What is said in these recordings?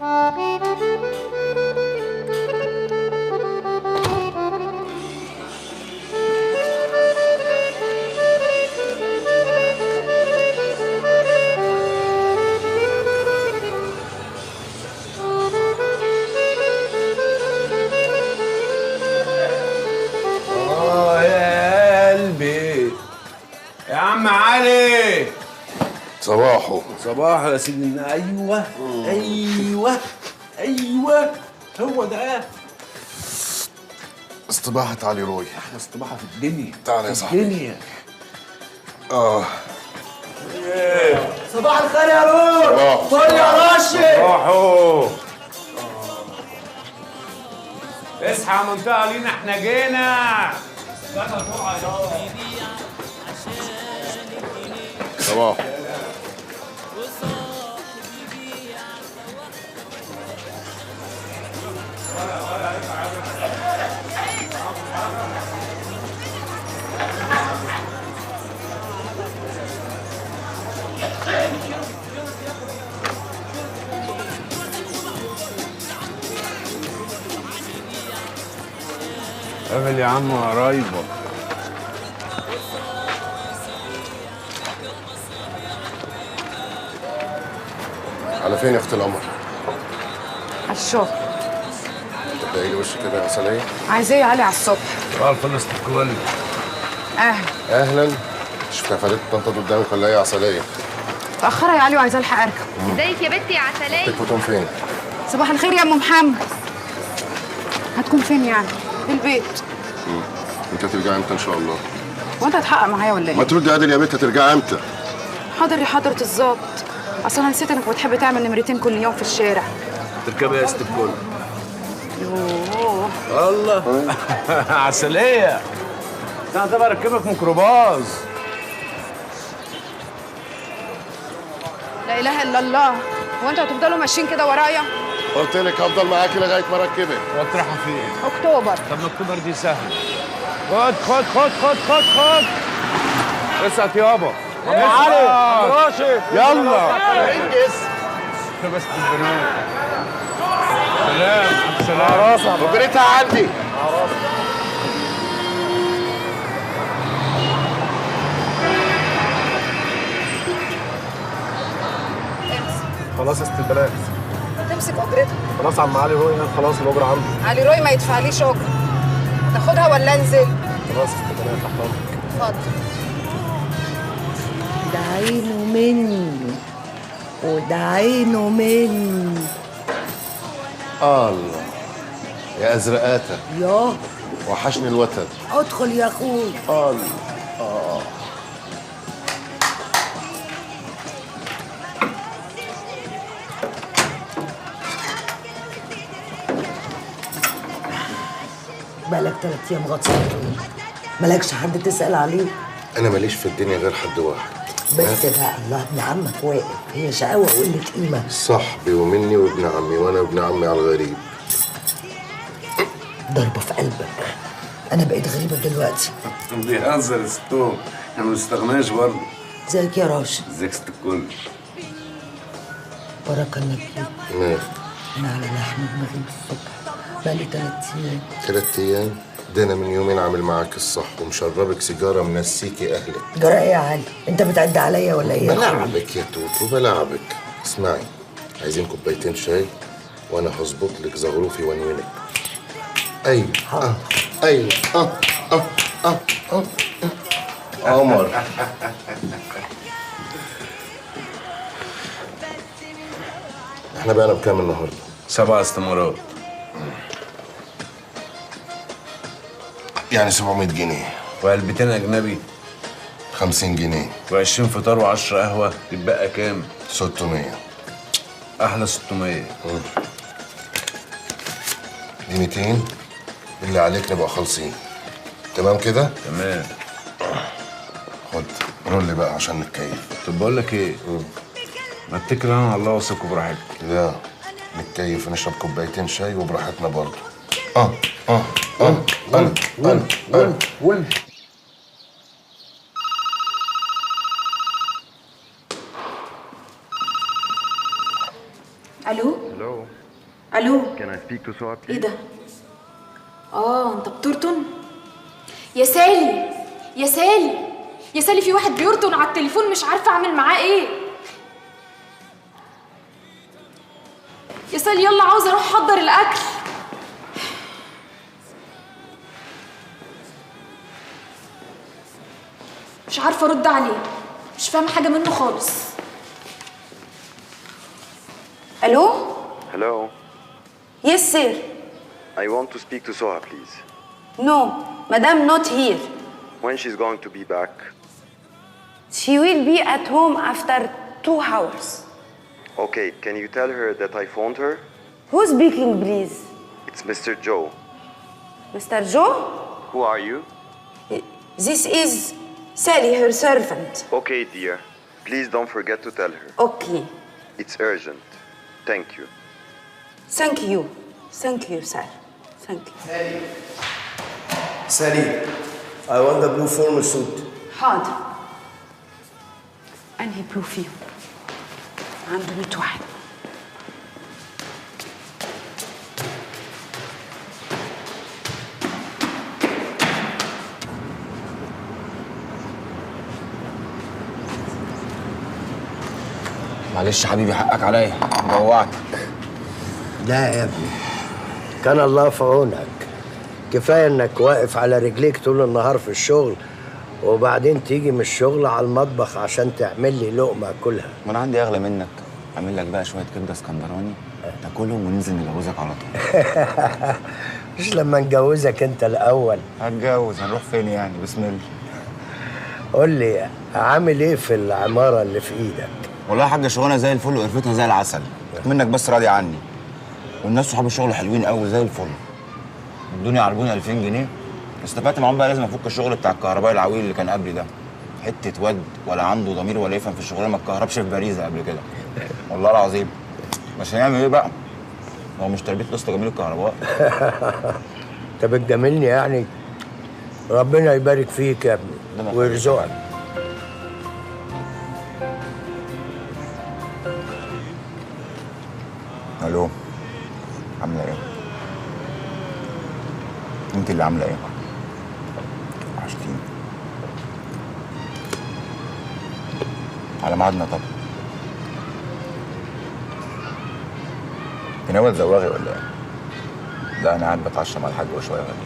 يا عم علي. صباحو صباحو يا سيدي. ايوه ايوه ايوه، هو ده استباحة علي روي. احلى استباحه في الدنيا. تعال يا صاحبي. الدنيا. صباح الخير يا روح. فل يا راشد. صباحو. اصحى يا منطقه لينا، احنا جينا. صباح. قابل يا عم قرايبك. على فين يا اخت القمر؟ على الشغل. تلاقي لي وش كده يا عسلية؟ عايزاه يا علي على الصبح. صباح الفل استقبال. اهلا. اهلا. شفتها خدت طنطا قدامك ولا ايه يا عسلية؟ متأخرة يا علي وعايزاه الحق اركب. ازيك يا بنتي يا عسلية؟ تكون فين؟ صباح الخير يا ام محمد. هتكون فين يعني؟ في البيت. انت هترجعي امتى ان شاء الله؟ وانت هتحقق معايا ولا ما ايه؟ تردي عادل يا بنت، هترجعي امتى؟ حاضر يا حضرة الظابط. اصل انا نسيت انك بتحب تعمل نمرتين كل يوم في الشارع. تركبي يا ست الكل. يوه. الله. عسلية. انا طبعا اركبك ميكروباص. لا اله الا الله. هو انتوا هتفضلوا ماشيين كده ورايا؟ قلت لك هفضل معاكي لغاية ما اركبك. وتروحوا فين؟ اكتوبر. طب ما اكتوبر دي سهلة. خد خد خد خد خد خد. اسقط يابا. ابو علي. ابو راشد. يلا. انجز. بس البنات. سلام. سلام. ربنا عندي. خلاص يا ست البنات. تمسك اجرتها. خلاص عم علي روي خلاص الاجره عنده. علي روي ما يدفعليش اجره. تاخدها ولا انزل؟ خلاص يا ست البنات تحت امرك. اتفضل. ده عينه مني وده عينه مني. الله يا ازرقاتة. ياه. وحشني الوتد. ادخل يا اخوي. الله. بقالك 3 ايام غطسان. مالكش حد تسأل عليه؟ انا ماليش في الدنيا غير حد واحد. بس بقى الله ابن عمك واقف، هي شقاوة وقلة قيمة. صاحبي ومني وابن عمي وانا وابن عمي على الغريب. ضربة في قلبك. أنا بقيت غريبة دلوقتي. بيهزر يا ستوم، احنا ما بنستغناش برضه. ازيك يا راشد؟ ازيك ست الكل؟ بركة الله فيك. مال؟ أنا على لحم دماغي من الصبح، بقالي 3 أيام. 3 ايام؟ ده انا من يومين عامل معاك الصح ومشربك سيجاره منسيكي اهلك. جرى إيه يا علي؟ أنت بتعد عليا ولا إيه؟ بلعبك يا توتو بلعبك. اسمعي، عايزين كوبايتين شاي وانا هظبط لك زغروفي وانينك. ايوه ايوه قمر. احنا بقينا بكام النهارده؟ 7 استمارات. يعني 700 جنيه. وعلبتين اجنبي. 50 جنيه. و20 فطار و10 قهوه، يتبقى كام؟ 600. احلى 600. دي 200 اللي عليك نبقى خالصين. تمام كده؟ تمام. خد رول بقى عشان نتكيف. طب بقول لك ايه؟ ما اتكل انا على الله واثق براحتك. لا نتكيف ونشرب كوبايتين شاي وبراحتنا برضه. ون الو Hello, الو. can I speak to Soha please? ايه ده؟ انت بترطن؟ يا سالي يا سالي يا سالي، في واحد بيرطن على التليفون مش عارفه اعمل معاه ايه. يا سالي يلا، عاوزه اروح احضر الاكل. مش عارفه ارد عليه، مش فاهمه حاجه منه خالص. الو. Hello, يس سير. I want to speak to Soha please. نو مدام نوت هير. When she's going to be back? She will be at home after 2 hours. Okay, can you tell her that I phoned her? Who's speaking, please? It's Mr. Joe. Mr. Joe? Who are you? This is Sally, her servant. Okay, dear. Please don't forget to tell her. Okay. It's urgent. Thank you. Thank you. Thank you, sir. Thank you. Sally, I want the blue formal suit. حاضر. أنهي بلو فيهم؟ عنده 100 واحد. معلش حبيبي، حقك عليا، جوعتك. لا يا ابني، كان الله في عونك. كفايه انك واقف على رجليك طول النهار في الشغل، وبعدين تيجي من الشغل على المطبخ عشان تعمل لي لقمه اكلها. ما انا عندي اغلى منك، اعمل لك بقى شويه كبده اسكندراني تاكلهم وننزل نجوزك على طول. مش لما نجوزك انت الاول؟ هتجوز، هنروح فين يعني؟ بسم الله. قول لي عامل ايه في العماره اللي في ايدك؟ والله يا حاجه شغلانه زي الفل وقرفتها زي العسل، منك بس راضي عني. والناس صحاب الشغل حلوين قوي زي الفل. ادوني عربوني 2000 جنيه، استفدت معاهم بقى. لازم افك الشغل بتاع الكهربائي العويل اللي كان قبلي ده. حته واد ولا عنده ضمير ولا يفهم في الشغلانه، ما اتكهربش في باريزه قبل كده والله العظيم. بس هنعمل ايه بقى؟ هو مش تربيه قسط جميل الكهرباء. انت بتجاملني يعني؟ ربنا يبارك فيك يا ابني ويرزقك. الو، عامله ايه؟ انت اللي عامله ايه؟ وحشتيني. على ميعادنا طب. انت ناوي تزوغي ولا ايه؟ لا انا قاعد بتعشى مع الحاج وشويه وهجيلك.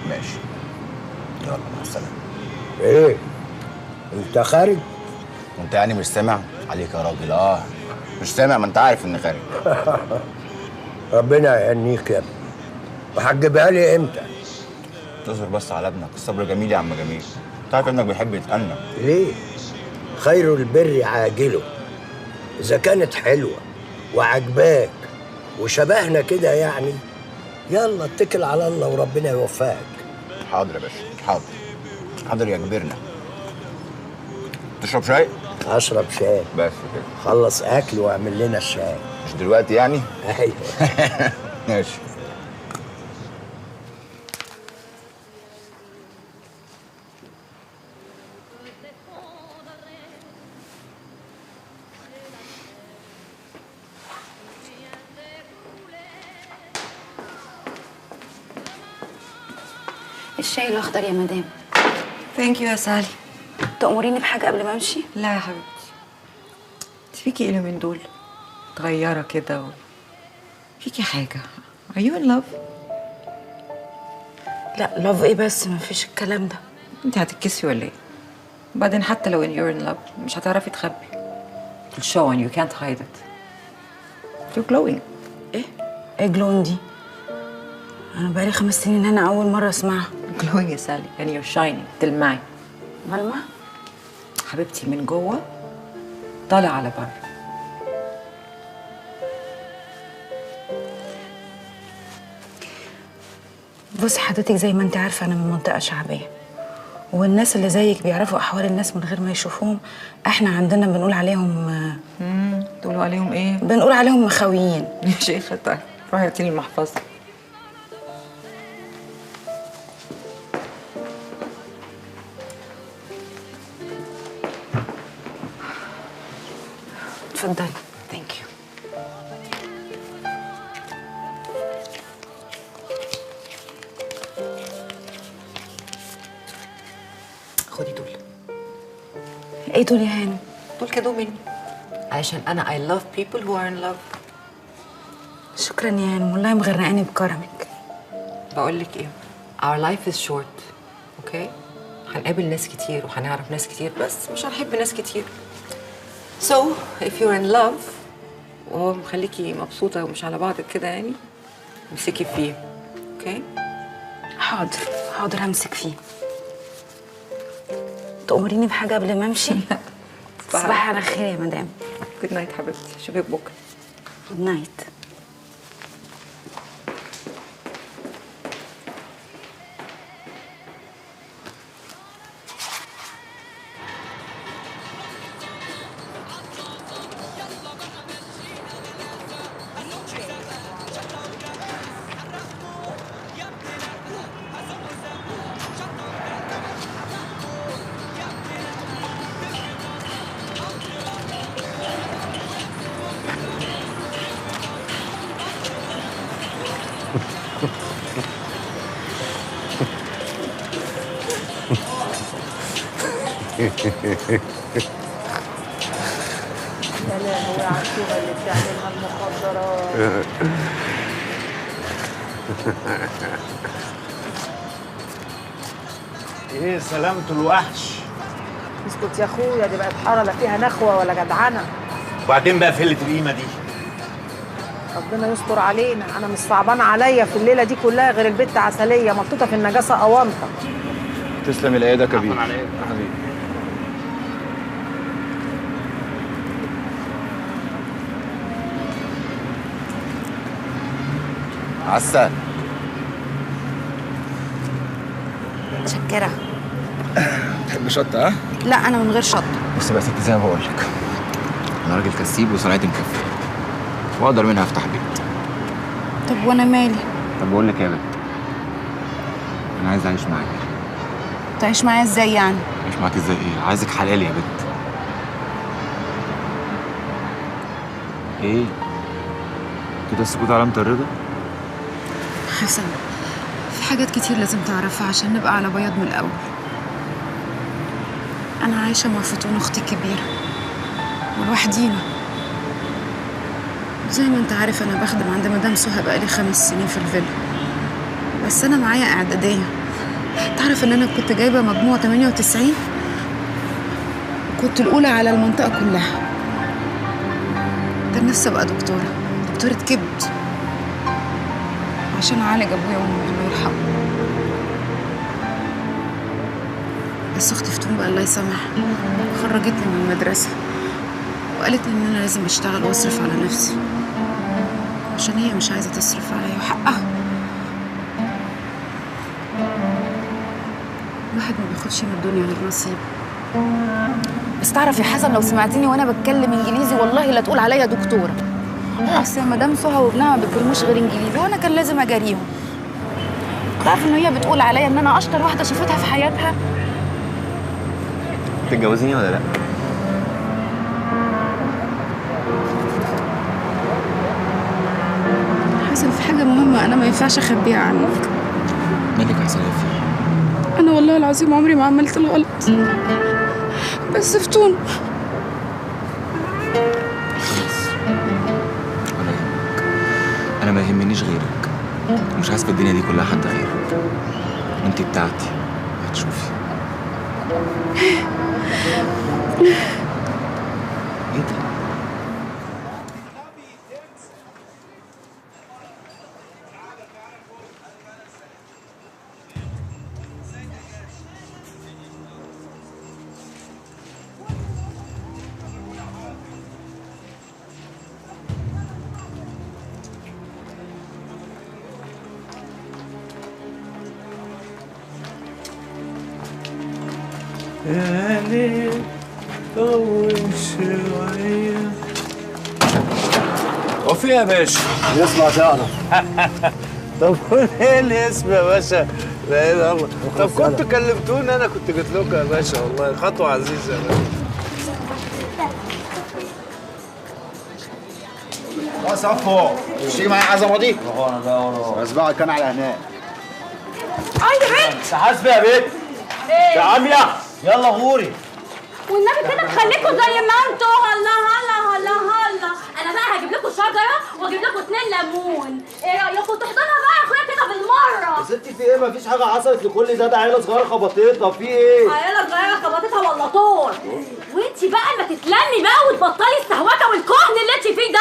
ماشي، يلا مع السلامه. ايه؟ انت خارج؟ وانت يعني مش سامع؟ عليك يا راجل. مش سامع، ما انت عارف اني خارج. ربنا يهنيك يا ابني. وهتجيبها لي امتى؟ تصبر بس على ابنك، الصبر جميل يا عم جميل. انت عارف ابنك بيحب يتأنى. ليه؟ خير البر عاجله. اذا كانت حلوه وعجباك وشبهنا كده يعني، يلا اتكل على الله وربنا يوفقك. حاضر يا باشا، حاضر. حاضر يا كبرنا. تشرب شاي؟ اشرب شاي. بس كده. خلص اكل واعمل لنا الشاي. مش دلوقتي يعني؟ ايوه. ماشي. الشاي الأخضر يا مدام. ثانك يو يا سالي. تأمريني بحاجة قبل ما أمشي؟ لا يا حبيبتي، فيكي ايه من دول؟ متغيرة كده فيكي حاجة. Are you in love؟ لا لاف إيه بس، مفيش الكلام ده. انت هتتكسفي ولا ايه؟ وبعدين حتى لو you're in love مش هتعرفي تخبي. It'll show and you can't hide it. You're glowing. إيه جلون دي؟ أنا بقالي 5 سنين هنا، أول مرة أسمعها. glowing يا سالي and you're shining. تلمعي. ملمع؟ حبيبتي من جوه طالع على بره. بصي حضرتك، زي ما انت عارفة أنا من منطقة شعبية، والناس اللي زيك بيعرفوا أحوال الناس من غير ما يشوفوهم. احنا عندنا بنقول عليهم تقولوا عليهم ايه؟ بنقول عليهم مخاويين. يا شيخة طيب روحي هاتيلي المحفظة. اتفضلي. ثانك يو. خدي دول. ايه دول يا هانم؟ دول كادو مني عشان انا I love people who are in love. شكرا يا هانم، والله مغرقاني بكرمك. بقول لك ايه، our life is short. اوكي؟ هنقابل ناس كتير وهنعرف ناس كتير، بس مش هنحب ناس كتير. So if you're in love وهو مخليكي مبسوطة ومش على بعضك كده يعني، امسكي فيه. اوكي؟ حاضر حاضر همسك فيه. تأمريني بحاجة قبل ما امشي؟ تصبحي على خير يا مدام. جود نايت حبيبتي، اشوفك بكره. جود نايت. يا لهوي على الشغل اللي بتعملها المخدرات. ايه سلامة الوحش؟ اسكت يا اخويا، دي بقت حاره لا فيها نخوه ولا جدعنه. وبعدين بقى فلة القيمة دي؟ ربنا يستر علينا، انا مش صعبان عليا في الليله دي كلها غير البت عسليه محطوطه في النجاسه اونطه. تسلم الايد يا كبير. حبيبي. عسل. متشكرة. تحب شطة ها؟ لا أنا من غير شطة. بص بقى يا ستي، زي ما بقول لك، أنا راجل كسيب وصنعتي مكفية، وأقدر منها أفتح بيت. طب وأنا مالي؟ طب بقول لك إيه يا بنت؟ أنا عايز أعيش معاك. تعيش معايا إزاي يعني؟ أعيش معاك إزاي إيه؟ عايزك حلال يا بنت. إيه؟ كده السكوت علامة الرضا؟ حسن، في حاجات كتير لازم تعرفها عشان نبقى على بياض من الأول. أنا عايشة مع فتون أختي الكبيرة ولوحدينا. زي ما أنت عارف أنا بخدم عند مدام سهى بقالي 5 سنين في الفيلا، بس أنا معايا إعدادية. تعرف إن أنا كنت جايبة مجموع 98 وكنت الأولى على المنطقة كلها. كان نفسي أبقى دكتورة كبد عشان أعالج أبويا وأمي الله يرحمه. بس أختي فتون بقى الله يسامحها خرجتني من المدرسة وقالت إن أنا لازم أشتغل وأصرف على نفسي عشان هي مش عايزة تصرف عليا، وحقها. الواحد ما بياخدش من الدنيا غير نصيب. بس تعرف يا حسن، لو سمعتني وأنا بتكلم إنجليزي والله لا تقول عليا دكتورة. أصل يا مدام سهى وابنها ما بيتكلموش غير إنجليزي وأنا كان لازم أجاريهم. تعرف إن هي بتقول عليا إن أنا أشطر واحدة شافتها في حياتها. تتجوزيني ولا لأ؟ حسن، في حاجة مهمة أنا ما ينفعش أخبيها عنك. مالك يا سلام فيه؟ أنا والله العظيم عمري ما عملت الغلط، بس فتون. أنا ما يهمنيش غيرك، ومش عايز في الدنيا دي كلها حد غيرك. أنت بتاعتي، هتشوفي. إيه ده؟ يا ليل طول شوية. وفي يا باشا؟ يطلع تعرف. طب قول ايه الاسم يا باشا؟ لا اله الا الله. طب كنتوا كلمتوني انا كنت قلت لكم يا باشا، والله خطوة عزيزة يا باشا. صفو مش تيجي معايا عزمه دي؟ اسبقك انا على هناك. يا بنت حاسبه يا بنت ايه يا عاميه يلا غوري. والنبي كده تخليكوا زي ما انتوا. هلا هلا هلا هلا. انا بقى هجيب لكم شجره واجيب لكم 2 ليمون. ايه رايكم تحضنها بقى يا اخويا كده بالمره؟ يا ستي في ايه؟ مفيش حاجه حصلت لكل ده عيله صغيره خبطتها في ايه؟ عيله صغيره خبطتها ولا طول؟ وانتي بقى ما تتلمي بقى وتبطلي السهوكه والكهن اللي انتي فيه ده.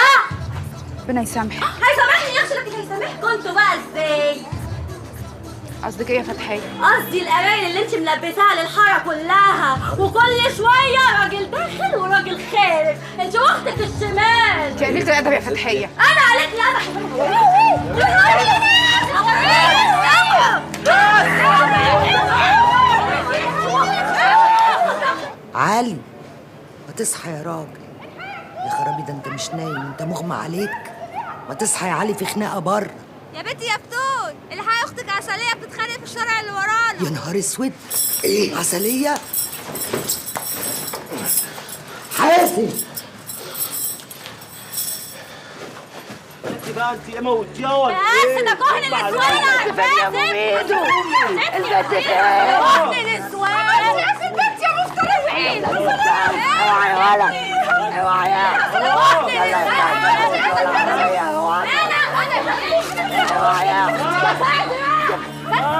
ربنا يسامحك. هيسامحني يا اخي، لكن هيسامحكوا انتوا بقى ازاي؟ قصدك ايه يا فتحيه؟ قصدي الاماكن اللي انت ملبساها للحاره كلها، وكل شويه راجل داخل وراجل خارج. انت واختك الشمال. انت قليلة الادب يا فتحيه. انا عليك لا علي ما تصحى يا راجل. يا خرابي ده انت مش نايم، انت مغمى عليك. ما تصحى يا علي، في خناقه بره. يا بنتي يا فتون الحقي اختك عسليه بتتخانق في الشارع اللي ورانا. يا نهار اسود، ايه عسليه؟ حاسب انت بقى انت ايه موتيها ولا بس ده كهن النسوان انا عارفاه. كهن النسوان يا ست يا مفترض. ايه اوعى يا ولد، اوعى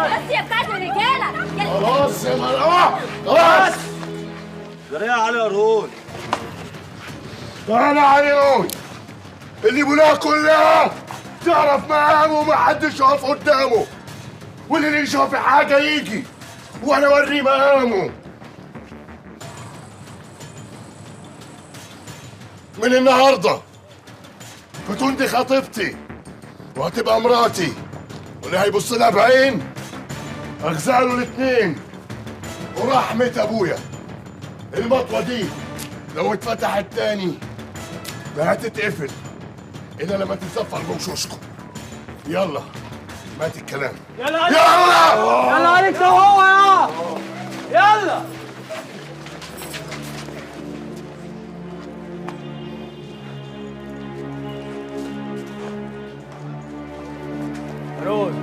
بس يا بتاعت الرجاله. خلاص يا مروه خلاص. جري يا علي قرون. تعالى عليون اللي بلاها كلها تعرف مقامه ومحدش يقف قدامه، واللي يشوف حاجه يجي وانا اوريه مقامه. من النهارده فتون دي خطيبتي وهتبقى مراتي، واللي هيبص لها بعين اغزاله الاتنين. ورحمة ابويا المطوة دي لو اتفتحت تاني ما هتتقفل الا لما تتصفر بوشوشكم. يلا مات الكلام. يلا يلا يلا عليك ده هو يا يلا. روز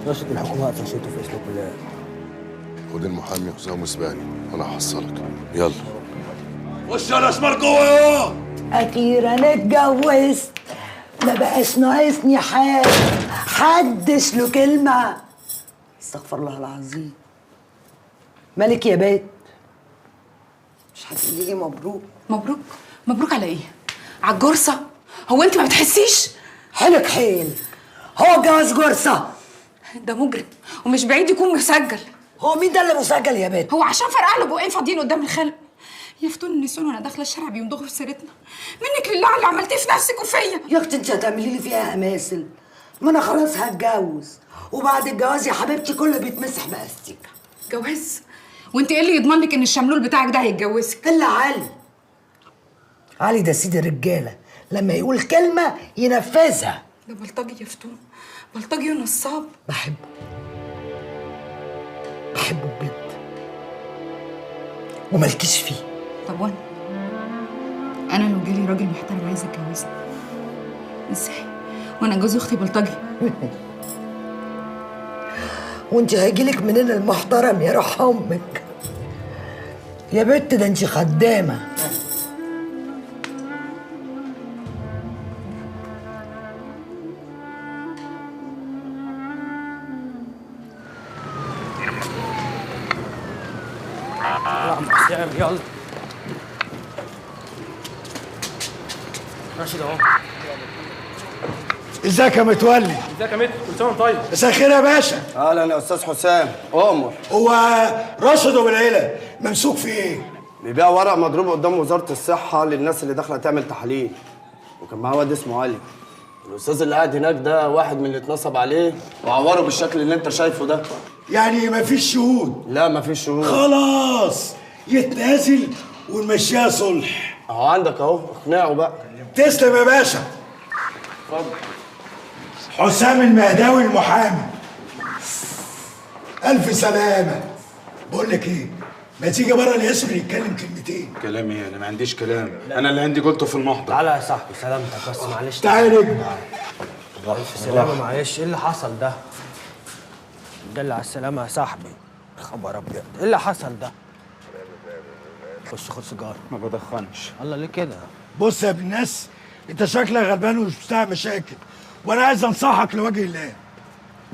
رشد الحكومه قفشته في اسم الله. خد المحامي حسام وسباني وانا هحصلك. يلا خش يا اسمر جوه. اخيرا اتجوزت، ما بقاش ناقصني حاجه، حدش له كلمه. استغفر الله العظيم. مالك يا بيت؟ مش هتقولي لي مبروك؟ مبروك؟ مبروك على ايه؟ على الجرصه؟ هو انت ما بتحسيش؟ حيلك حيل، هو جواز جرصه؟ ده مجرم ومش بعيد يكون مسجل. هو مين ده اللي مسجل يا بيت؟ هو عشان فرقع له بقين فاضيين قدام الخلق. يا فتون النسوان وانا داخله الشارع بيمضغوا في سيرتنا. منك لله على اللي عملتيه في نفسك وفيا. يا اختي انت هتعملي لي فيها اماثل؟ ما انا خلاص هتجوز، وبعد الجواز يا حبيبتي كله بيتمسح باستيكه. جواز؟ وانت ايه اللي يضمن لك ان الشملول بتاعك ده هيتجوزك؟ الا علي. علي ده سيد الرجاله، لما يقول كلمه ينفذها. ده بلطجي يا فتون، بلطجي ونصاب. بحبه بجد ومالكيش فيه. طب وانا لو جالي راجل محترم عايز يتجوزني ازاي وانا جوز اختي بلطجي؟ وانت هيجيلك منين المحترم يا روح امك يا بت؟ ده انت خدامه. يلا راشد اهو. ازيك يا متولي؟ ازيك يا متر؟ كل سنه وانت طيب. مساء الخير يا باشا. اهلا يا استاذ حسام. امر. هو راشد ابو العيله ممسوك في ايه؟ بيبيع ورق مضروب قدام وزاره الصحه للناس اللي داخله تعمل تحاليل، وكان معاه واد اسمه علي. الاستاذ اللي قاعد هناك ده واحد من اللي اتنصب عليه وعوره بالشكل اللي انت شايفه ده. يعني مفيش شهود؟ لا مفيش شهود. خلاص يتنازل ونمشيها صلح. اهو عندك اهو، اقنعه بقى. تسلم يا باشا. اتفضل. حسام المهداوي المحامي. الف سلامه. بقول لك ايه، ما تيجي بره الاسم نتكلم كلمتين. كلام ايه؟ انا ما عنديش كلام، انا اللي عندي قلته في المحضر. تعالى يا صاحبي، سلامتك بس معلش. تعالى يا نجم. الف سلامة، معلش. ايه اللي حصل ده؟ دل على السلامة يا صاحبي. خبر ابيض، ايه اللي حصل ده؟ خش خد سيجارة. ما بدخنش. الله ليه كده؟ بص يا ابن الناس، انت شكلك غلبان ومش بتاع مشاكل، وانا عايز انصحك لوجه الله.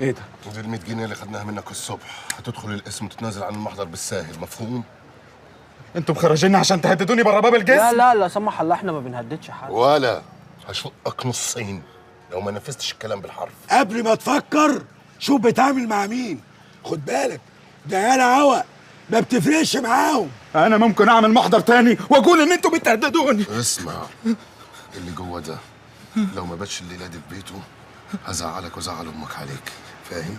ايه ده؟ ودي ال 100 جنيه اللي خدناها منك الصبح، هتدخل القسم وتتنازل عن المحضر بالساهل، مفهوم؟ انتوا مخرجيني عشان تهددوني بره باب الجسم؟ لا لا لا سمح الله، احنا ما بنهددش حد. ولا هشقك نصين لو ما نفذتش الكلام بالحرف. قبل ما تفكر شوف بتعامل مع مين. خد بالك ده عيال عوق ما بتفرقش معاهم. انا ممكن اعمل محضر تاني واقول ان انتوا بتهددوني. اسمع، اللي جوه ده لو ما باتش الليله دي في بيته هزعلك وزعل امك عليك، فاهم؟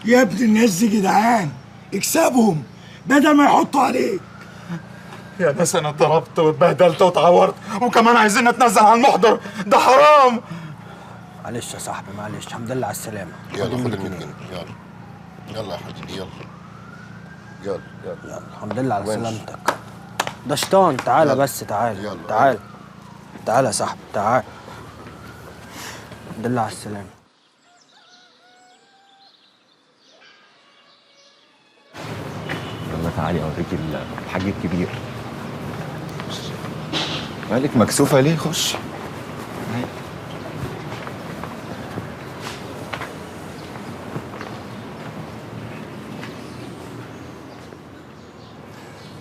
يا ابن الناس دي جدعان، اكسبهم بدل ما يحطوا عليك. يا ناس انا اتضربت واتبهدلت واتعورت وكمان عايزين نتنزل عن المحضر، ده حرام. معلش يا صاحبي معلش، الحمد لله على السلامة. يلا خد ال 100 جنيه، يلا يلا يا حبيبي، يلا يلا يلا الحمد لله على سلامتك. ده شيطان، تعالى بس تعالى. تعالى تعالى يا صاحبي تعالى. الحمد لله على السلامة. يلا تعالي اوريك الحاج الكبير. مالك مكسوفه ليه؟ خش.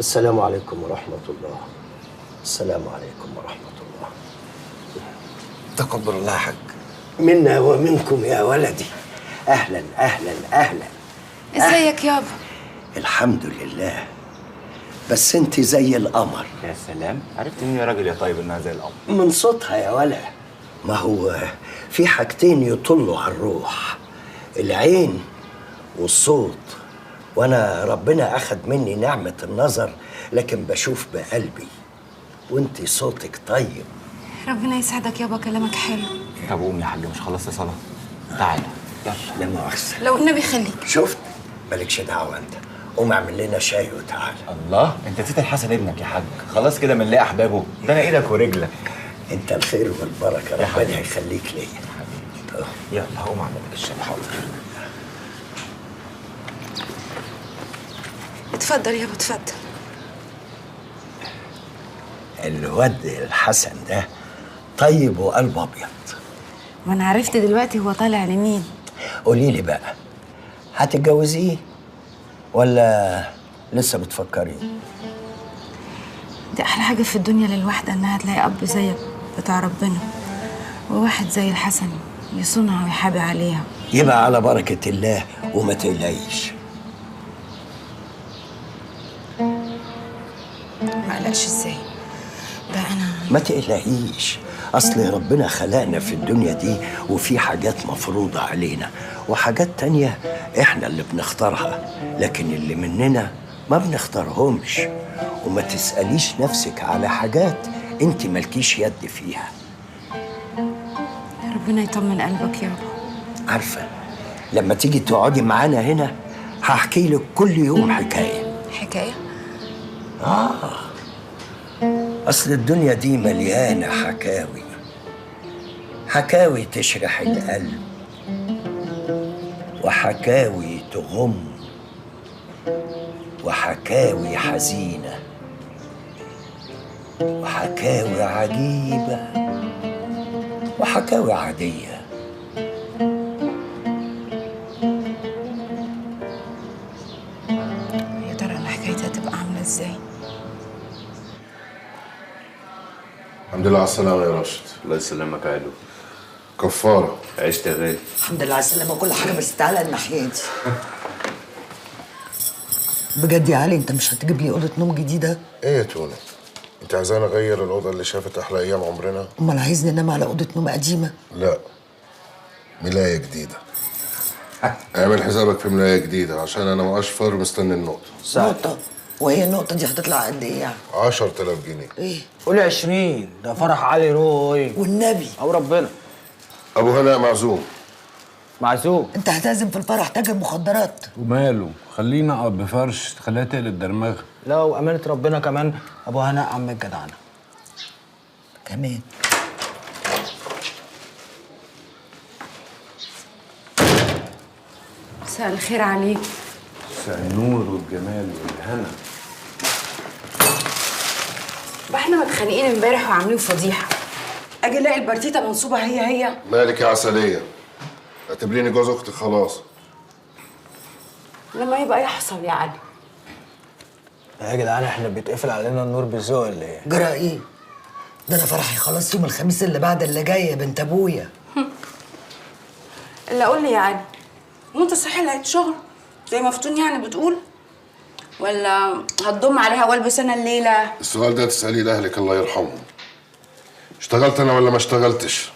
السلام عليكم ورحمة الله. السلام عليكم ورحمة الله. تقبل الله حق منا ومنكم يا ولدي. أهلا أهلا أهلا. ازيك يابا؟ الحمد لله. بس انت زي القمر. يا سلام، عرفت مين يا راجل يا طيب انها زي القمر؟ من صوتها يا ولا. ما هو في حاجتين يطلوا على الروح، العين والصوت. وانا ربنا اخد مني نعمة النظر لكن بشوف بقلبي، وانت صوتك طيب. ربنا يسعدك يابا، كلامك حلو. طب قوم يا حاج، مش خلصت صلاة؟ تعالى يلا. لا مؤاخذة. لو النبي خليك. شفت؟ مالكش دعوة انت. قوم اعمل لنا شاي وتعالى. الله، انت نسيت الحسن ابنك يا حاج. خلاص كده بنلاقي احبابه، ده انا ايدك ورجلك. انت الخير والبركة، ربنا يخليك ليا. يلا هقوم اعمل لك الشاي. حاضر. اتفضل يابا اتفضل. الواد الحسن ده طيب وقلبه ابيض. ما انا عرفت دلوقتي هو طالع لمين. قولي لي بقى، هتتجوزيه ولا لسه بتفكري؟ دي احلى حاجه في الدنيا للواحده، انها تلاقي اب زيك بتاع ربنا، وواحد زي الحسن يصونها ويحابي عليها. يبقى على بركه الله وما تقلقيش. ما قلقش ازاي؟ ده انا ما تقلقيش، اصل ربنا خلقنا في الدنيا دي وفي حاجات مفروضه علينا وحاجات تانية احنا اللي بنختارها، لكن اللي مننا ما بنختارهمش. وما تسأليش نفسك على حاجات انت مالكيش يد فيها. ربنا يطمن قلبك يابا. عارفه لما تيجي تقعدي معانا هنا هحكي لك كل يوم حكايه. حكايه؟ أصل الدنيا دي مليانة حكاوي، حكاوي تشرح القلب، وحكاوي تغم، وحكاوي حزينة، وحكاوي عجيبة، وحكاوي عادية. يا ترى انا حكايتي هتبقى عامله ازاي؟ الحمد لله على السلامة يا راشد. الله يسلمك يا علو. كفارة. عشت يا غالي. الحمد لله على السلامة وكل حاجة، بس تعالى الناحية دي. بجد يا علي انت مش هتجيب لي أوضة نوم جديدة؟ ايه يا تونة؟ انت عايزاني اغير الأوضة اللي شافت أحلى أيام عمرنا؟ أمال عايزني أنام على أوضة نوم قديمة؟ لا، ملاية جديدة. اعمل حسابك في ملاية جديدة عشان أنا مقشفر مستني النقطة. نقطة؟ وهي النقطة دي هتطلع قد إيه يعني؟ 10,000 جنيه. إيه؟ قولي 20، ده فرح علي روي. والنبي أو ربنا. أبو هناء معزوم. معزوم. أنت هتعزم في الفرح تاجر مخدرات؟ وماله، خلينا اقعد بفرش تخليها تقلب درمغه. لا وامانه ربنا كمان ابو هناء عم الجدعنه كمان. مساء الخير عليك. مساء النور والجمال والهنا. احنا متخانقين امبارح وعاملين فضيحه، اجي الاقي البرتيته منصوبه هي مالك يا عسليه؟ اعتبريني جوز اختك خلاص. لما يبقى يحصل يا علي. يا جدعان احنا بيتقفل علينا النور بالذوق ولا ايه؟ جرى ايه؟ ده انا فرحي خلاص يوم الخميس اللي بعد اللي جاي يا بنت ابويا. اللي اقول لي يا علي، هو انت صحيح لقيت شغل زي مفتون يعني بتقول؟ ولا هتضم عليها والبس انا الليله؟ السؤال ده تساليه لاهلك الله يرحمهم. اشتغلت انا ولا ما اشتغلتش؟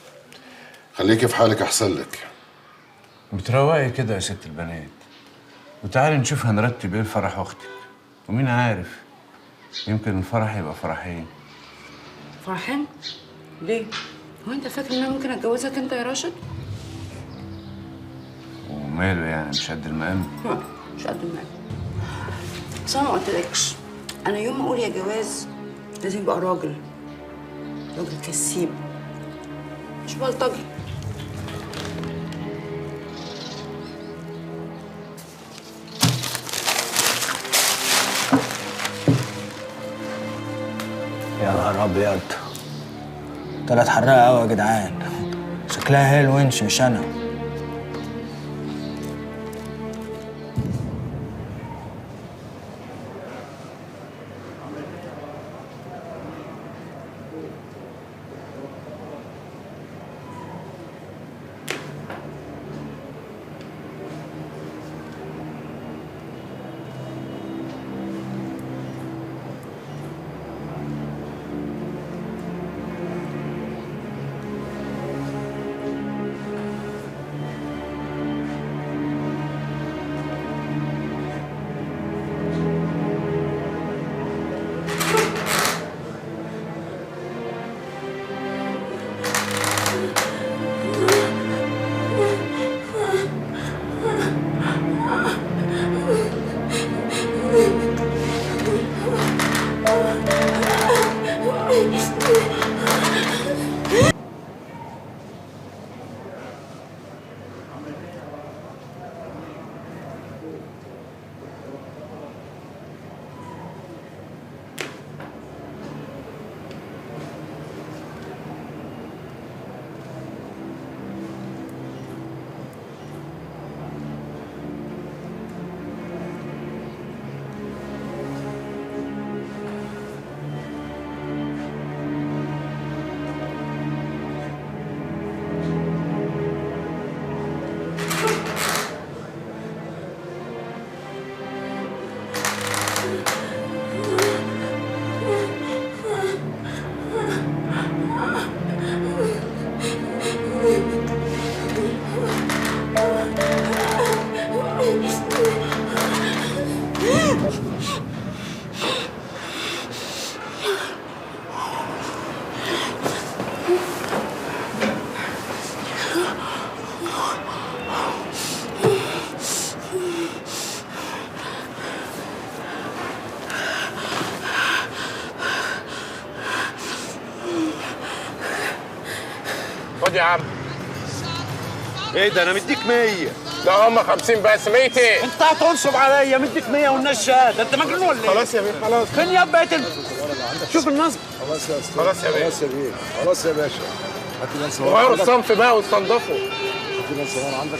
خليكي في حالك احسن لك. بتروقي كده يا ست البنات، وتعالي نشوف هنرتب ايه لفرح اختك، ومين عارف يمكن الفرح يبقى فرحين. فرحان؟ ليه؟ هو انت فاكر ان انا ممكن اتجوزك انت يا راشد؟ وماله يعني مش قد المقام؟ مش قد المقام. بس انا ما قلتلكش، انا يوم ما اقول يا جواز لازم يبقى راجل كسيب مش بلطجي. يا نهار ابيض، طلعت حراقه قوي يا جدعان. شكلها هي الونش مش انا. خد يا عم. ايه ده انا مديك 100. لا هم 50 بس. 100 ايه؟ انت هتنصب عليا، مديك 100 والناس شهاده، انت مجنون ولا ايه؟ خلاص يا بيه خلاص. فين يا بقيت انت؟ شوف النصب. خلاص يا استاذ. خلاص يا بيه. خلاص يا بيه. خلاص يا باشا. هات لي ناس غيروا الصنف بقى واستنضفوا. هات لي ناس عندك.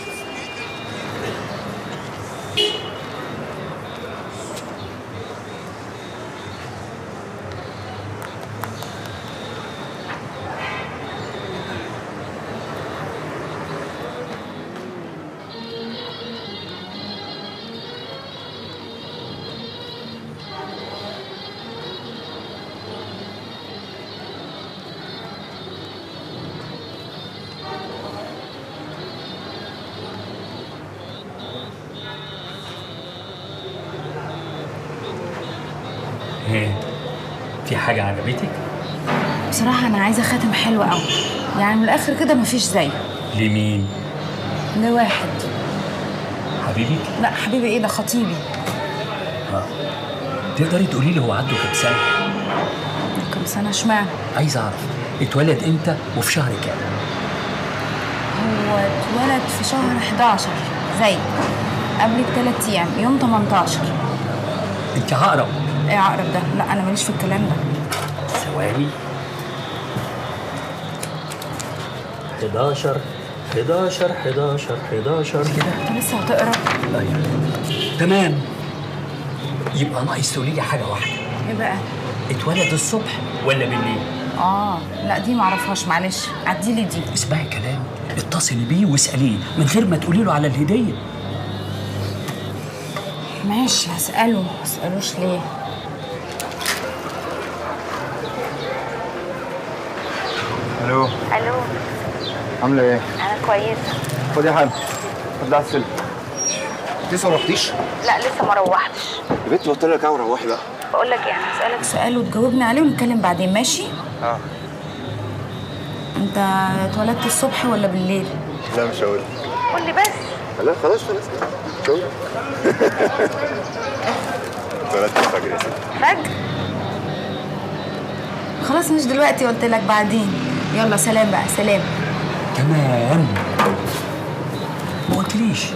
في حاجة عجبتك؟ بصراحة أنا عايزة خاتم حلو قوي، يعني من الآخر كده مفيش زيه. لمين؟ لواحد. حبيبك؟ لا حبيبي إيه ده، خطيبي. تقدري تقولي لي هو عنده كام سنه؟ كام سنه اشمعنى؟ عايز اعرف اتولد امتى وفي شهر كام؟ هو اتولد في شهر 11 زي قبل ب3 ايام يوم 18. انت عقرب؟ ايه عقرب ده؟ لا انا ماليش في الكلام ده. ثواني. 11 كده. انت لسه هتقرا؟ ايوه تمام. يبقى ناقص تقولي لي حاجه واحده. ايه بقى؟ اتولد الصبح ولا بالليل؟ لا دي معرفهاش، معلش عديلي دي. اسمعي كلام، اتصلي بيه واساليه من غير ما تقولي له على الهديه. ماشي هسأله، ما اسألوش ليه؟ الو الو، عامله ايه؟ انا كويسه. خدي يا حاج، خد على السلم. لسه ما رحتيش؟ لا لسه ما روحتش. يا بنتي قلت لك اهو روحي بقى. بقول لك ايه، انا هسألك سؤال وتجاوبني عليه ونتكلم بعدين، ماشي؟ انت اتولدت الصبح ولا بالليل؟ لا مش هقول. قول لي بس. لا خلاص مش هقول. اتولدت الفجر يا ستي. فجر؟ خلاص مش دلوقتي، قلت لك بعدين. يلا سلام بقى، سلام. كمان ما قلتليش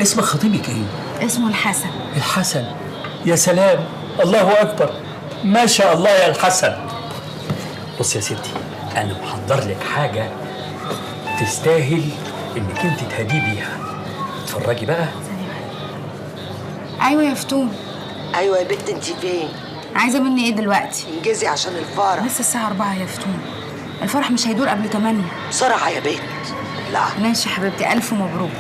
اسم خطيبك ايه؟ اسمه الحسن. الحسن؟ يا سلام، الله اكبر، ما شاء الله يا الحسن. بص يا ستي، انا محضر لك حاجه تستاهل انك انت تهدي بيها. اتفرجي بقى. ايوه يا فتون. ايوه يا بنت، انت فين؟ عايزه مني ايه دلوقتي؟ انجزي عشان الفرح. لسه الساعه 4 يا فتون. الفرح مش هيدور قبل 8. بسرعه يا بنت. لا ماشي يا حبيبتي، الف مبروك.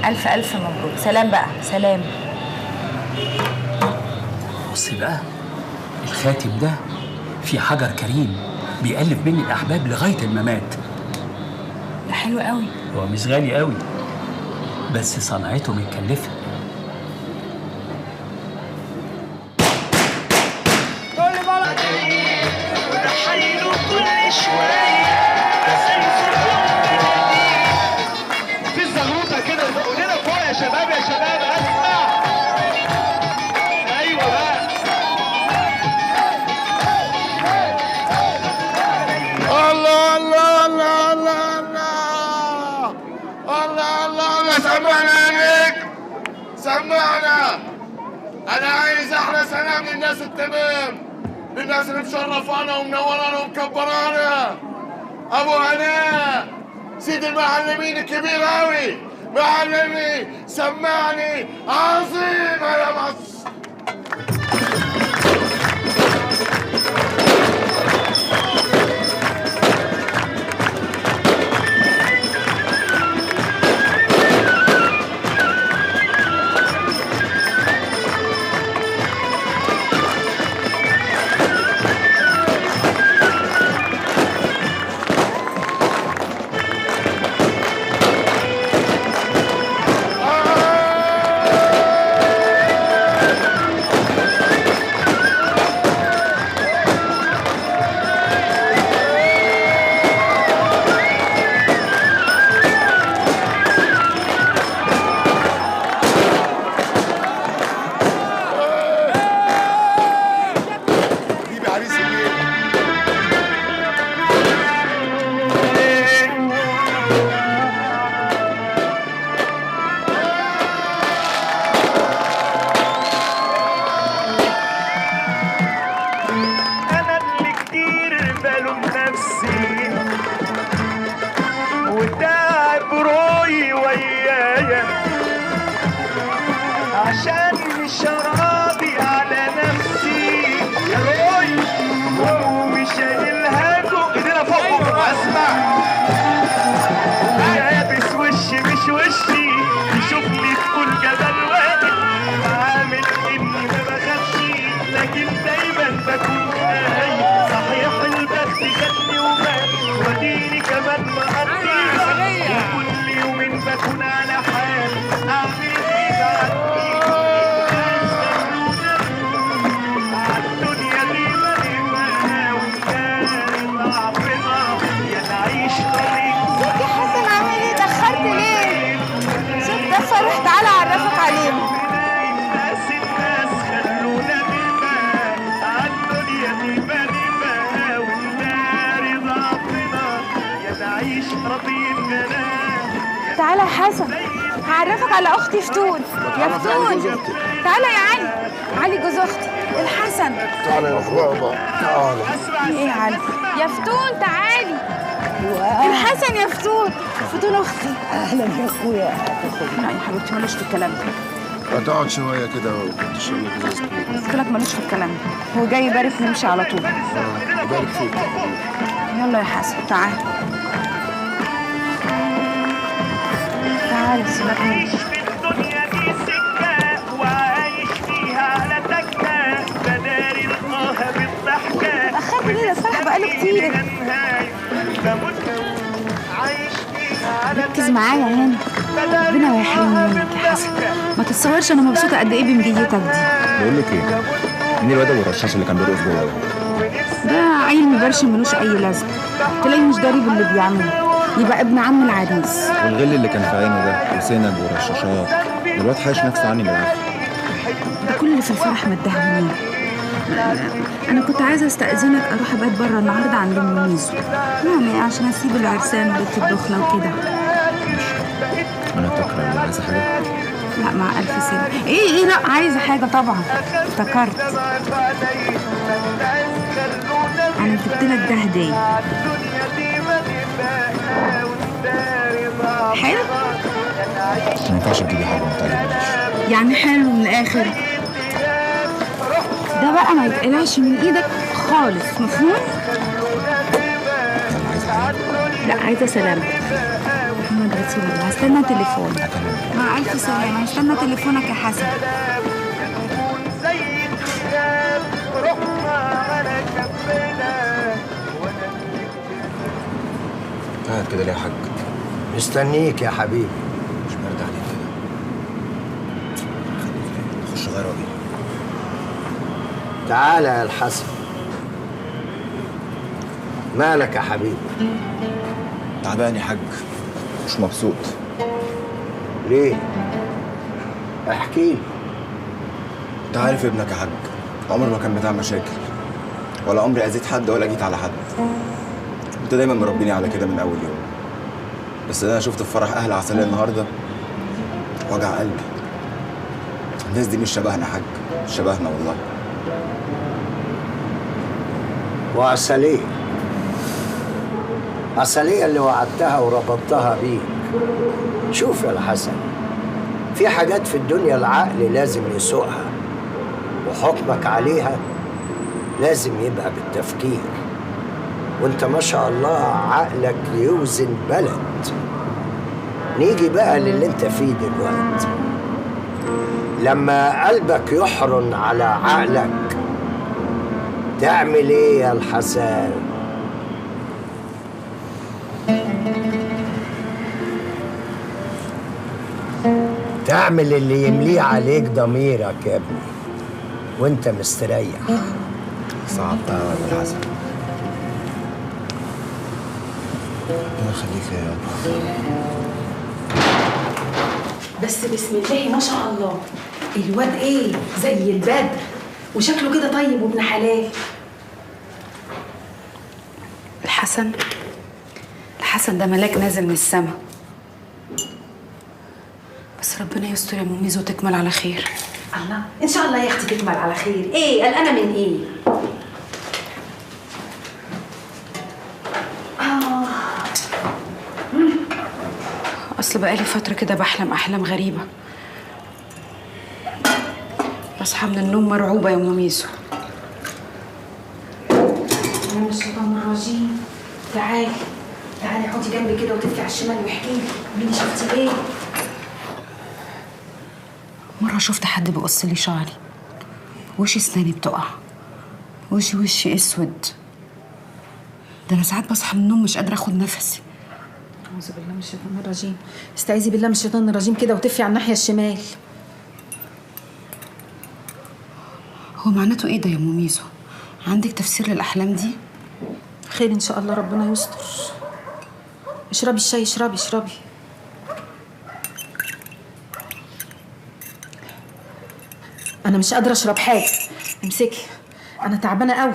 الف الف مبروك. سلام بقى، سلام. بصي بقى، الخاتم ده فيه حجر كريم بيقلب بين الاحباب لغايه الممات. ده حلو قوي. هو مش غالي قوي، بس صنعته متكلفه. كل بلد ونحيله كل شويه في الزغروطه كده. قول لنا فوق يا شباب، يا شباب اسمع. ايوه بقى. الله الله الله الله الله الله الله الله. سمعنا عليك، سمعنا. انا عايز احلى سلام للناس التمام، للناس اللي مشرفانا ومنورانا ومكبرانا. ابو هناء، سيد المعلمين الكبير قوي، معلمي سمعني عظيمه يا مصر. عشان مش راضي على نفسي يا روي، ومش شايلها ايدينا فوق. اسمع، لابس وشي مش وشي، تشوفني تقول جبل واقف، عامل اني ما بخافش، لكن دايما بكون خايف. صحيح البخت خدني ومات، وديني كمان مقضي، وكل يومين بكون على حال. اعمل ايه بعدي؟ تعالى اعرفك عليهم. الناس خلونا عايش رضيت غناه. تعالى يا حسن، هعرفك على اختي فتون. يا فتون تعالى يا علي. علي جوز اختي الحسن. تعالى يا بابا تعالى. ايه يا علي؟ يا فتون تعالي. الحسن يا فتون. فتون اختي. اهلا يا اخويا. لا يا حبيبتي مالوش في الكلام ده. هتقعد شويه كده وتشرب لك ازازه كولا. قلت لك مالوش في الكلام ده، هو جاي يبارك نمشي على طول. يبارك فيك. يلا يا حسن تعالى. تعالى سيبك مني. الدنيا دي سكة وعايش فيها على تكة، بداري القاها بالضحكة. أخاف ليه؟ ده الفرح بقاله كتير. ركز معايا هنا، ربنا يحرمني منك يا حسن. ما تتصورش أنا مبسوطة قد إيه بمجيتك دي. بقول لك ايه؟ مين الواد ابو الرشاش اللي كان بيرقص جوه ده؟ ده عيل مبرشم ملوش أي لازمة، تلاقيه مش داري باللي بيعمله، يبقى ابن عم العريس. والغل اللي كان في عينه ده وسنج ورشاشات، الواد حايش نفسه عني بالعافيه. ده كل اللي في الفرح مدهونين. أنا كنت عايزة أستأذنك أروح أبات بره النهاردة عند أم ميزو، يعني عشان أسيب العرسان وليلة الدخلة وكده. انا تكره ولا عايزه حاجه؟ لا مع ألف سنة. إيه لا عايزة حاجة طبعا، افتكرت. أنا جبت لك ده هدية. حلو؟ ما ينفعش تجيبي حاجه ما تعجبنيش. يعني حلو من الآخر. ده بقى ما يتقلعش من إيدك خالص، مفهوم؟ لا عايزة سلامتك. محمد رسول الله. هستنى تليفونك. مع ألف سلامة. هستنى تليفونك يا حسن. قاعد كده ليه يا حاج؟ مستنيك يا حبيبي. مش برد عليك كده. خليك خش غير واجي. تعالى يا الحسن. مالك يا حبيبي؟ تعبان يا حاج، مش مبسوط. ليه؟ احكي لي. انت عارف ابنك يا حاج عمره ما كان بتاع مشاكل، ولا عمري اذيت حد ولا جيت على حد. انت دايما مربيني على كده من اول يوم. بس انا شفت في فرح اهل عسلية النهارده وجع قلبي. الناس دي مش شبهنا يا حاج، مش شبهنا والله. وعسلية، عسلية اللي وعدتها وربطتها بيك. شوف يا الحسن، في حاجات في الدنيا العقل لازم يسوقها، وحكمك عليها لازم يبقى بالتفكير. وانت ما شاء الله عقلك يوزن بلد. نيجي بقى للي انت فيه دلوقتي. لما قلبك يحرن على عقلك تعمل ايه يا الحسن؟ تعمل اللي يمليه عليك ضميرك يا ابني وانت مستريح. صعبتها يا ابو الحسن. ربنا يخليك ليا يا ابو. بس بسم الله ما شاء الله، الواد ايه زي البدر، وشكله كده طيب وابن حلال. الحسن ده ملاك نازل من السما. بس ربنا يستر يا ميزو وتكمل على خير. الله ان شاء الله يا اختي تكمل على خير. ايه قلقانه من ايه؟ اصل بقالي فتره كده بحلم احلام غريبه، بصحى من النوم مرعوبه يا ميزو. انا مش الشيطان الرجيم. تعالي اقعدي جنبي كده وتلفي على الشمال واحكي لي، قولي لي شفتي ايه؟ مره شفت حد بيقص لي شعري، وشي اسناني بتقع، وشي اسود. ده انا ساعات بصحى من النوم مش قادره اخد نفسي. اعوذ بالله من الشيطان الرجيم. استعيذي بالله من الشيطان الرجيم كده وتفي على الناحيه الشمال. هو معناته ايه ده يا ميزو؟ عندك تفسير للاحلام دي؟ خير ان شاء الله، ربنا يستر. اشربي الشاي، اشربي. انا مش قادره اشرب حاجه، امسكي. انا تعبانه قوي،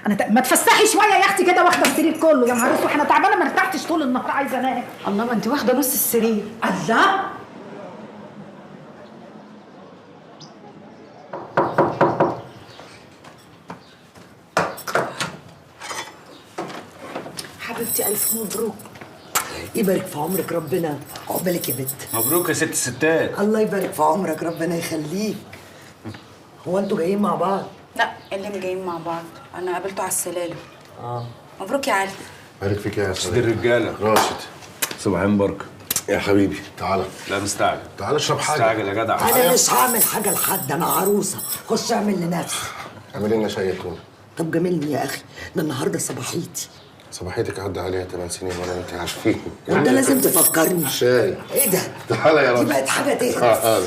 ما تفسحي شويه يا اختي كده، واخده السرير كله. يا نهار اسود، انا تعبانه ما ارتحتش طول النهار، عايزه انام. الله، ما انت واخده نص السرير. الله، حبيبتي الف مبروك. يبارك في عمرك ربنا. عقبالك يا بنت. مبروك يا ست الستات. الله يبارك في عمرك، ربنا يخليك. هو انتوا جايين مع بعض؟ لا، اللي جايين مع بعض، انا قابلته على السلالم. مبروك يا علي. بارك فيك يا سيدي الرجاله. راشد، صباحين بركه يا حبيبي. تعالى. لا مستعجل. تعالى اشرب حاجه. مستعجل يا جدع. انا مش هعمل حاجه لحد، انا عروسه. خش اعمل لنفسك. اعملي لنا شاي يا تونه. طب جميلني يا اخي، ده النهارده صباحيتي. صباحيتك عدى عليها 8 سنين وانا انت عارفين. وانت لازم تفكرني. شاي. ايه ده؟ تعالى يا راجل. دي بقت حاجه تقرف. تعالى.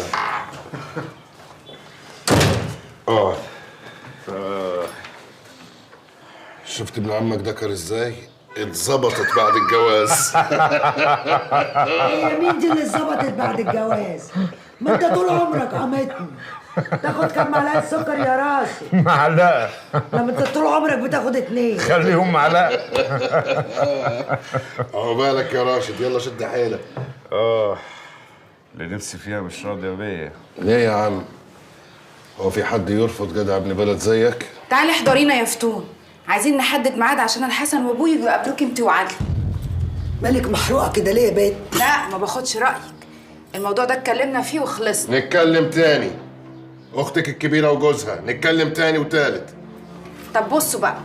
شفت ابن عمك دكر ازاي؟ اتظبطت بعد الجواز. هي مين دي اللي اتظبطت بعد الجواز؟ ما انت طول عمرك قمتني. تاخد كام معلقه سكر يا راشد؟ معلقه. لما انت طول عمرك بتاخد 2. خليهم معلقه. عقبالك يا راشد، يلا شد حيلك. اللي نفسي فيها مش راضيه بيا. ليه يا عم؟ هو في حد يرفض جدع ابن بلد زيك؟ تعالي احضرينا يا فتون، عايزين نحدد ميعاد عشان الحسن وابوي يجوا يقابلوك انت وعلي. مالك محروقه كده ليه يا بنت؟ لا، ما باخدش رايك، الموضوع ده اتكلمنا فيه وخلصنا. نتكلم تاني. اختك الكبيره وجوزها، نتكلم تاني وتالت. طب بصوا بقى،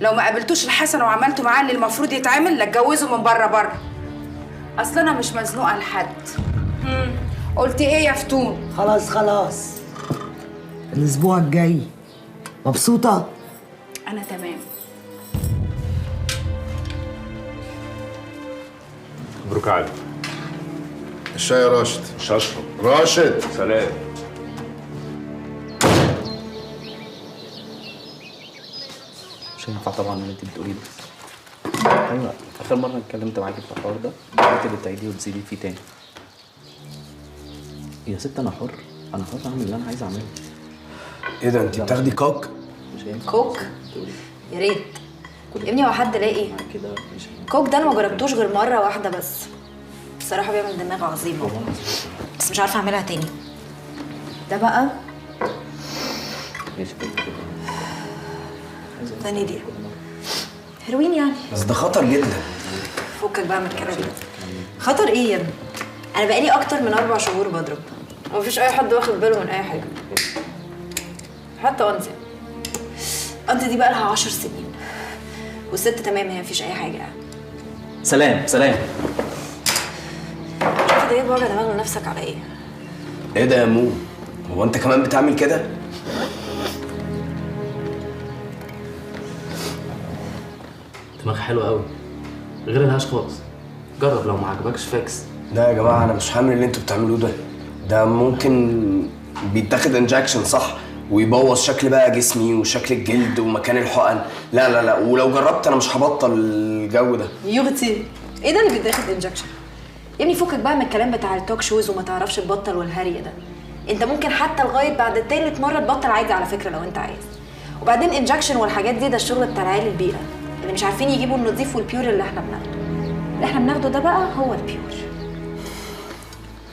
لو ما قابلتوش الحسن وعملتوا معاه اللي المفروض يتعمل، لا اتجوزوا من بره. اصل انا مش مزنوقه لحد. قلتي ايه يا فتون؟ خلاص الاسبوع الجاي. مبسوطه؟ انا تمام. مبروك يا علي. الشاي يا راشد. مش هشرب. راشد. سلام. مش هينفع طبعا اللي انت بتقوليه ده. ايوه، اخر مره اتكلمت معاكي في الحوار ده انت بتعيديه وتزيدي فيه تاني. يا ست انا حر اعمل اللي انا عايز اعمله. ايه ده، انت بتاخدي كوك؟ مش هينفع. كوك؟ يا ريت يا ابني، هو حد لاقي كده مش كوك ده؟ انا ما جربتوش غير مره واحده بس، الصراحه بيعمل دماغ عظيمه، بس مش عارفه اعملها تاني. ده بقى ماشي تاني دي هيروين يعني. بس ده خطر جدا. فكك بقى من الكلام ده. خطر ايه يا ابني؟ انا بقالي اكتر من 4 شهور بضرب، ومفيش اي حد واخد باله من اي حاجه، حتى انت دي بقى لها 10 سنين، والست تمام، هي مفيش اي حاجه يعني. سلام. كده ايه بوجع دماغ لنفسك على ايه؟ ايه ده يا مو؟ هو انت كمان بتعمل كده؟ دماغ حلو قوي، غير الهاش خالص. جرب، لو ما عجبكش فاكس. لا يا جماعه، انا مش هعمل اللي انتوا بتعملوه ده. ده ممكن بيتاخد انجكشن صح، ويبوظ شكل بقى جسمي وشكل الجلد ومكان الحقن. لا، ولو جربت انا مش هبطل الجو ده. يغتي ايه ده اللي بيتاخد انجكشن؟ يا ابني فكك بقى من الكلام بتاع التوك شوز وما تعرفش تبطل والهري ده. انت ممكن حتى لغايه بعد تالت مره تبطل عادي على فكره لو انت عايز. وبعدين انجكشن والحاجات دي ده الشغل بتاع العيال البيئه اللي مش عارفين يجيبوا النظيف والبيور اللي احنا بناخده. اللي احنا بناخده ده بقى هو البيور.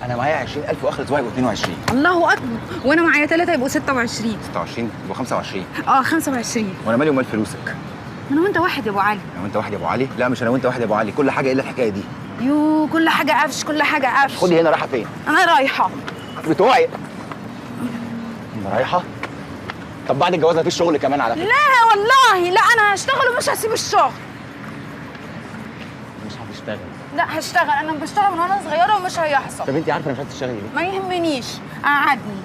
انا معايا 20,000 واخر اسبوع يبقوا 22. الله اكبر، وانا معايا 3 يبقوا 26. 26 يبقوا 25. 25. وانا مالي ومال فلوسك؟ انا وانت واحد يا ابو علي. انا وانت واحد يا ابو علي؟ لا، مش انا وانت واحد يا ابو علي، كل حاجه الا الحكايه دي. يو، كل حاجه قفش، كل حاجه قفش. خدي هنا، رايحه فين؟ انا رايحه. بتوعي. انت رايحه؟ طب بعد الجواز مفيش شغل كمان على فكره. لا والله، لا انا هشتغل ومش هسيب الشغل. مش هتشتغل؟ لا هشتغل، انا بشتغل من وانا صغيره ومش هيحصل. طب انت عارفه انا مش هتشتغلي ليه؟ ما يهمنيش، قعدني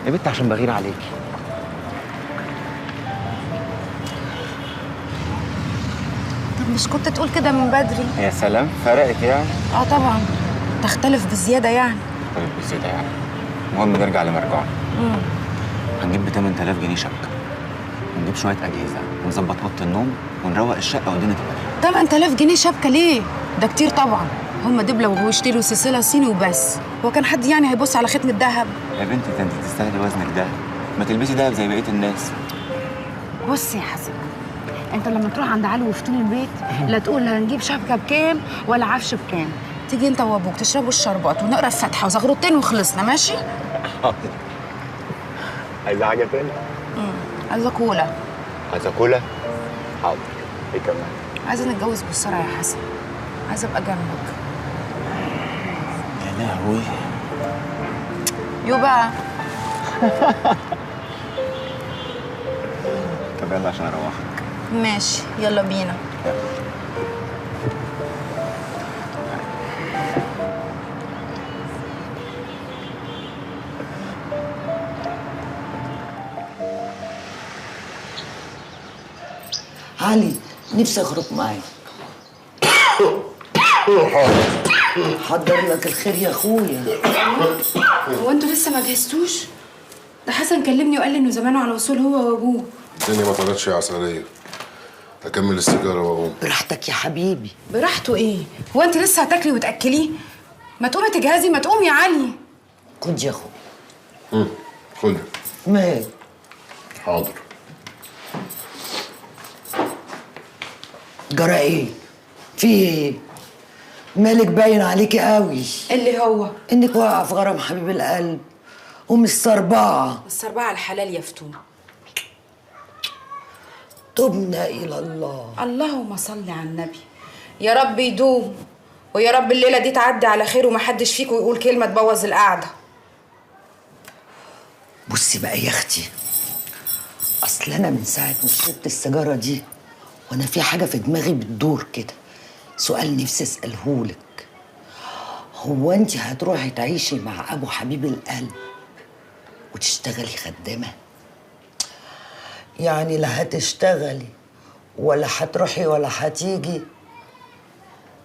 يا بنت عشان بغير عليكي. طب مش كنت تقول كده من بدري؟ يا سلام، فرقت يعني؟ طبعا تختلف بزياده يعني. طيب بزياده يعني. المهم نرجع لمرجعنا. هنجيب ب 8000 جنيه شبكه، ونجيب شويه اجهزه، ونظبط اوضه النوم، ونروق الشقه والدنيا تبقى 8000 جنيه شبكه ليه؟ ده كتير طبعا. هم دبله واشتروا سلسله صيني وبس. هو كان حد يعني هيبص على ختم الذهب؟ يا بنتي ده انت تستاهلي وزنك ده، ما تلبسي دهب زي بقيه الناس. بص يا حسن، انت لما تروح عند علي وفتون البيت لا تقول هنجيب شبكه بكام ولا عفش بكام، تيجي انت وابوك تشربوا الشربات ونقرا الفاتحه وزغروتين وخلصنا. ماشي؟ حاضر. عايزة حاجة تاني؟ عايزه كولا. عايزة كولا؟ حاضر. ايه كمان؟ عايزه نتجوز بسرعه يا حسن، عايزه ابقى جنبك. يا لهوي. يو بقى. طب يلا عشان اروحك. ماشي يلا بينا. علي نفسي اخرج معاك. حضر لك الخير يا اخويا. هو انتوا لسه ما جهزتوش؟ ده حسن كلمني وقال لي انه زمانه على وصول هو وابوه. الدنيا ما طلعتش يا عسلية. هكمل السيجارة واقوم. براحتك يا حبيبي. براحته ايه؟ هو انت لسه هتاكلي وتاكليه؟ ما تقومي تجهزي، ما تقومي يا علي. خد يا اخويا. خد. مال؟ حاضر. جرى ايه؟ في ايه؟ مالك باين عليكي قوي. اللي هو انك واقعه في غرام حبيب القلب ومستربعه. السربعه الحلال يا فتون. تبنا الى الله. اللهم صل على النبي. يا رب يدوم، ويا رب الليله دي تعدي على خير ومحدش فيكم يقول كلمه تبوظ القعده. بصي بقى يا اختي، اصل انا من ساعه ما شربت السيجاره دي وانا في حاجه في دماغي بتدور كده، سؤال نفسي اسالهولك. هو انت هتروحي تعيشي مع ابو حبيب القلب وتشتغلي خدامه؟ يعني لا هتشتغلي ولا هتروحي ولا هتيجي،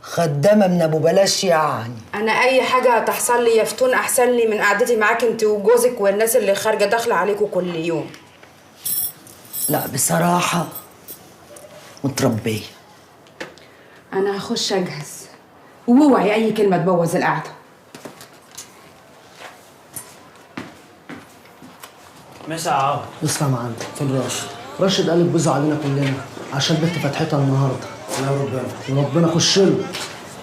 خدامه من ابو بلاش يعني. انا اي حاجه هتحصل لي يا فتون احسن لي من قعدتي معاك انت وجوزك والناس اللي خارجه داخله عليكم كل يوم. لا بصراحه متربيه. انا هخش اجهز، واوعي اي كلمه تبوظ القعده. مسا عوض. لسه يا معلم. فين راشد؟ راشد قال بوزه علينا كلنا عشان بنت فتحتها النهارده. يا ربنا خش له.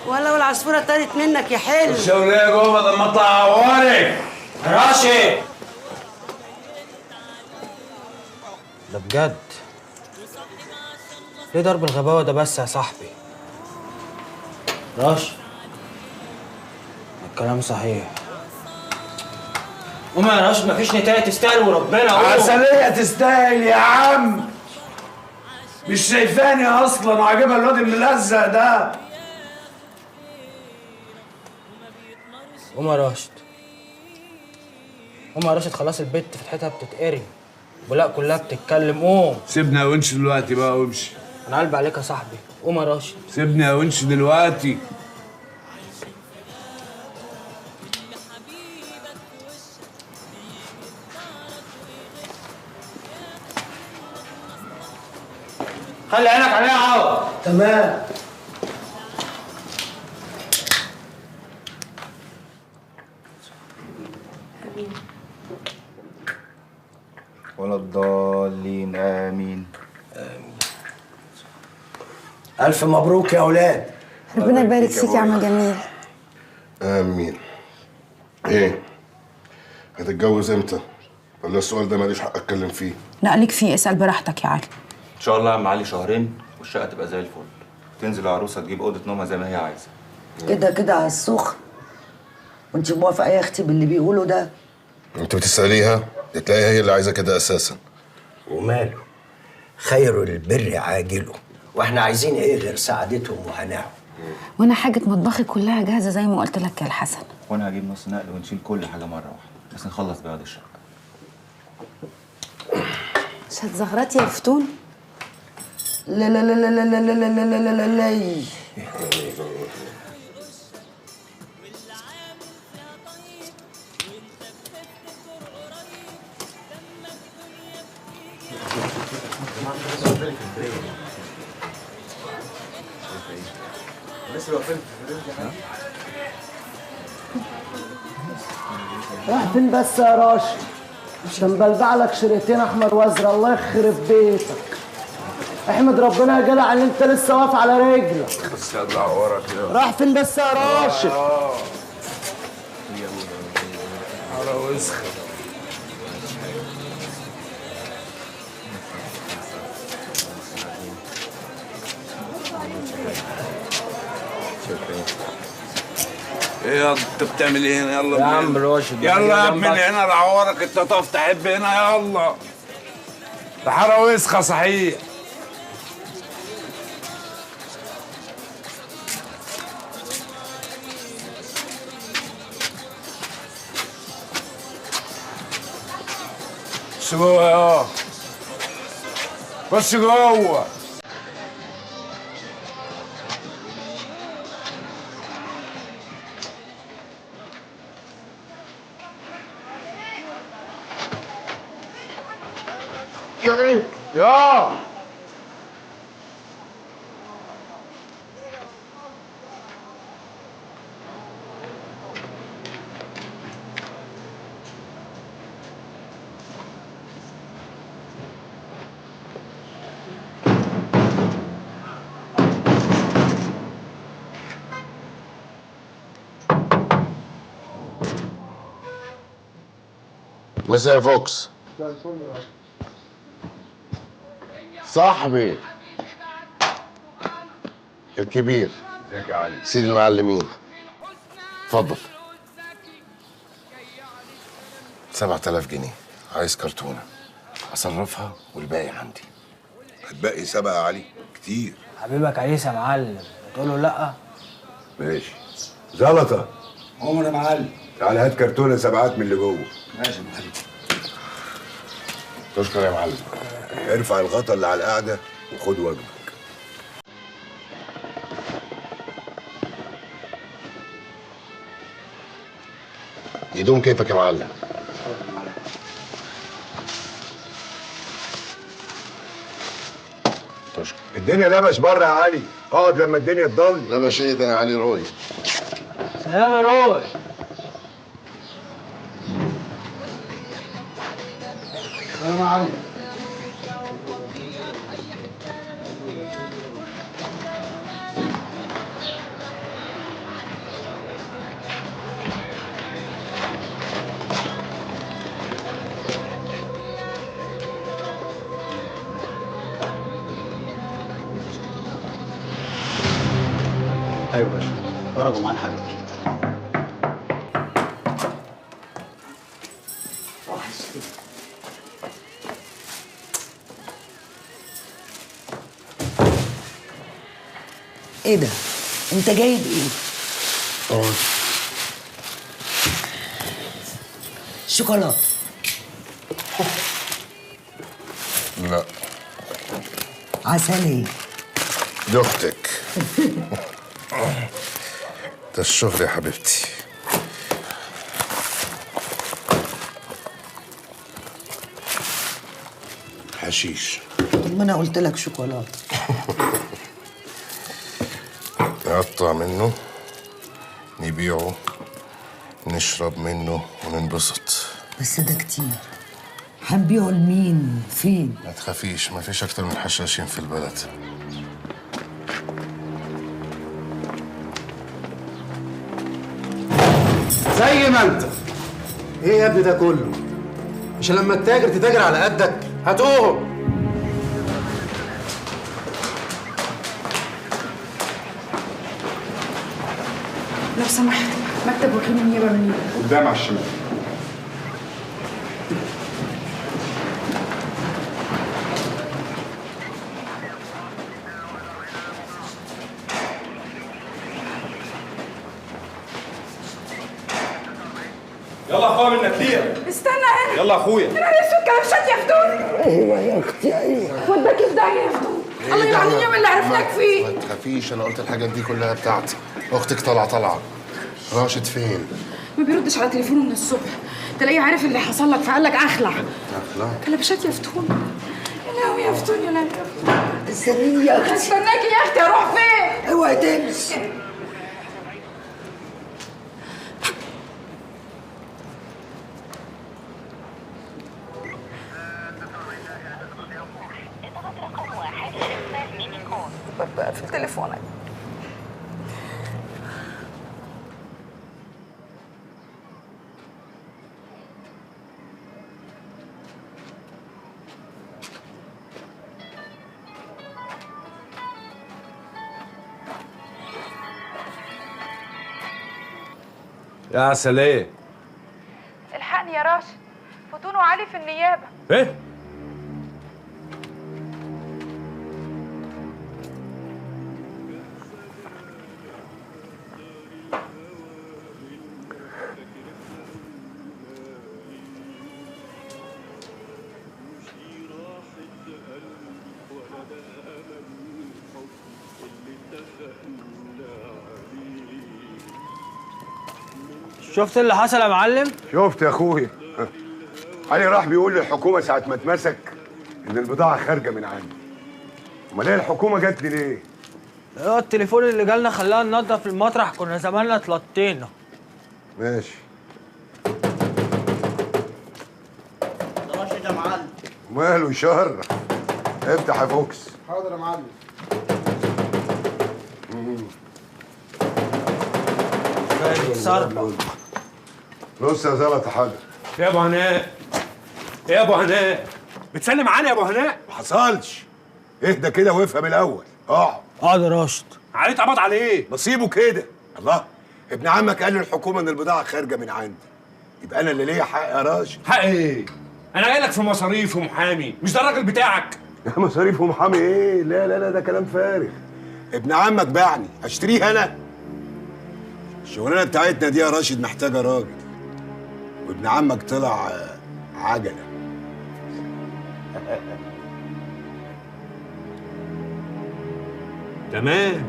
ولو العصفوره طارت منك يا حلو. الشغل ايه جوه بدل ما اطلع عوارك؟ راشد ده بجد؟ ليه ضرب الغباوه ده بس يا صاحبي؟ راشد الكلام صحيح. قوم يا راشد، مفيش نتاية تستاهل وربنا. عسلية تستاهل يا عم. مش شايفاني اصلا وعاجبها الواد الملزق ده. قوم يا راشد، قوم يا راشد، خلاص البت فتحتها بتتقري ولا كلها بتتكلم. قوم. سيبني يا ونش دلوقتي بقى وامشي. انا قلبي عليك يا صاحبي. قوم يا راشد. سيبني يا ونش دلوقتي. خلي عينك عليها يا عوض. تمام. ولا الضالين. امين. الف مبروك يا اولاد. ربنا يبارك فيك يا عم جميل. امين. ايه؟ هتتجوز امتى؟ ولا السؤال ده ماليش حق اتكلم فيه؟ لا ليك فيه، اسال براحتك يا علي. ان شاء الله يا عم علي شهرين والشقه تبقى زي الفل. تنزل العروسه تجيب اوضه نومها زي ما هي عايزه. كده كده على السخن. وانت موافقه يا اختي باللي بيقولوا ده؟ انت بتساليها تلاقيها هي اللي عايزه كده اساسا. وماله؟ خير البر عاجله، واحنا عايزين ايه غير سعادتهم وهناهم. وانا حاجه مطبخي كلها جاهزه زي ما قلت لك يا الحسن. وانا هجيب نص نقل ونشيل كل حاجه مره واحده، بس نخلص بياض الشقه. مش هتزغرطي يا فتون؟ لا لا لا لا لا لا لا لا لا لا لا. راح فين بس يا راشد؟ مش مبلبع لك شريطين احمر وازرق، الله يخرب بيتك. احمد ربنا يا جدع ان انت لسه واقف على رجلك. بس اطلع وراك يا راح فين بس يا راشد؟ على وسخ. ايه انت بتعمل ايه هنا؟ يلا يا عم راشد يلا يا ابني هنا العوارك، انت تقف تحب هنا؟ يلا ده حاره وسخه صحيح. خش جوه يا خش جوه. يا مساء فوكس. صاحبي الكبير ازيك يا علي؟ سيد المعلمين، اتفضل. 7000 جنيه، عايز كرتونه اصرفها والباقي عندي. هتبقي 7 يا علي؟ كتير. حبيبك عيسى يا معلم، تقول له لا؟ ماشي. زلطه عمر يا معلم، تعالى هات كرتونه 7 من اللي جوه. ماشي يا معلم. تشكر يا معلم. ارفع الغطا اللي على القعده وخد وجبك. يدوم كيفك يا معلم. تشكر. الدنيا لبش بره يا علي، اقعد لما الدنيا تضل. لبش ايه ده يا علي روي؟ سلام يا روي. سلام يا علي. ايوه باشا، خرجوا معانا حبيبي. ايه ده؟ انت جايب ايه؟ شوكولاته. لا. عسلية. دي اختك. ده الشغل يا حبيبتي. حشيش. طب ما انا قلت لك شوكولاته. نقطع منه، نبيعه، نشرب منه وننبسط. بس ده كتير. هنبيعه لمين؟ فين؟ ما تخافيش، ما فيش اكتر من حشاشين في البلد. زي ما انت. ايه يا ابني ده كله؟ مش لما تتاجر تتاجر على قدك؟ هتقوم. لو سمحت، مكتب وكيل النيابه منين؟ قدام على الشمال. يلا اخويا من نكليه. استنى هنا. يلا اخويا. انا لسه كلبشات يا فتون. ايوه يا اختي ايوه. وداك في داهيه يا فتون. الله يلعن اليوم اللي عرفناك فيه. ما تخافيش، انا قلت الحاجات دي كلها بتاعتي. اختك طالعه. راشد فين؟ ما بيردش على تليفونه من الصبح، تلاقيه عارف اللي حصل لك فقال لك اخلع. اخلع؟ كلبشات يا فتون. يا لهوي يا فتون يا لهوي. استنيني يا اختي. استناكي يا اختي، اروح فين؟ اوعي تمشي. عليكم. يا عسلية. الحقني يا راشد، فتون وعلي في النيابه. ايه؟ شفت اللي حصل يا معلم؟ شفت يا اخويا. علي راح بيقول للحكومه ساعه ما اتمسك ان البضاعه خارجه من عندي. امال ايه الحكومه جت لي ليه؟ ايه التليفون اللي جالنا خلانا ننضف المطرح، كنا زماننا اتلطينا. ماشي. ده راشد يا معلم. وماله يشهر؟ افتح يا فوكس. حاضر يا معلم. نص يا زلطه حاضر. يا ابو هناء، يا ابو هناء، بتسلم علي يا ابو هناء؟ ما حصلش. اهدى كده وافهم الاول. اقعد. يا راشد. علي اتقبض عليه. نصيبه كده. الله، ابن عمك قال للحكومه ان البضاعه خارجه من عندي، يبقى انا اللي ليا حق يا راشد. حق ايه؟ انا جاي لك في مصاريف ومحامي، مش ده الراجل بتاعك؟ مصاريف ومحامي ايه؟ لا لا لا، ده كلام فارغ. ابن عمك باعني، اشتريه انا؟ الشغلانه بتاعتنا دي يا راشد محتاجه راجل، وابن عمك طلع عجله. تمام.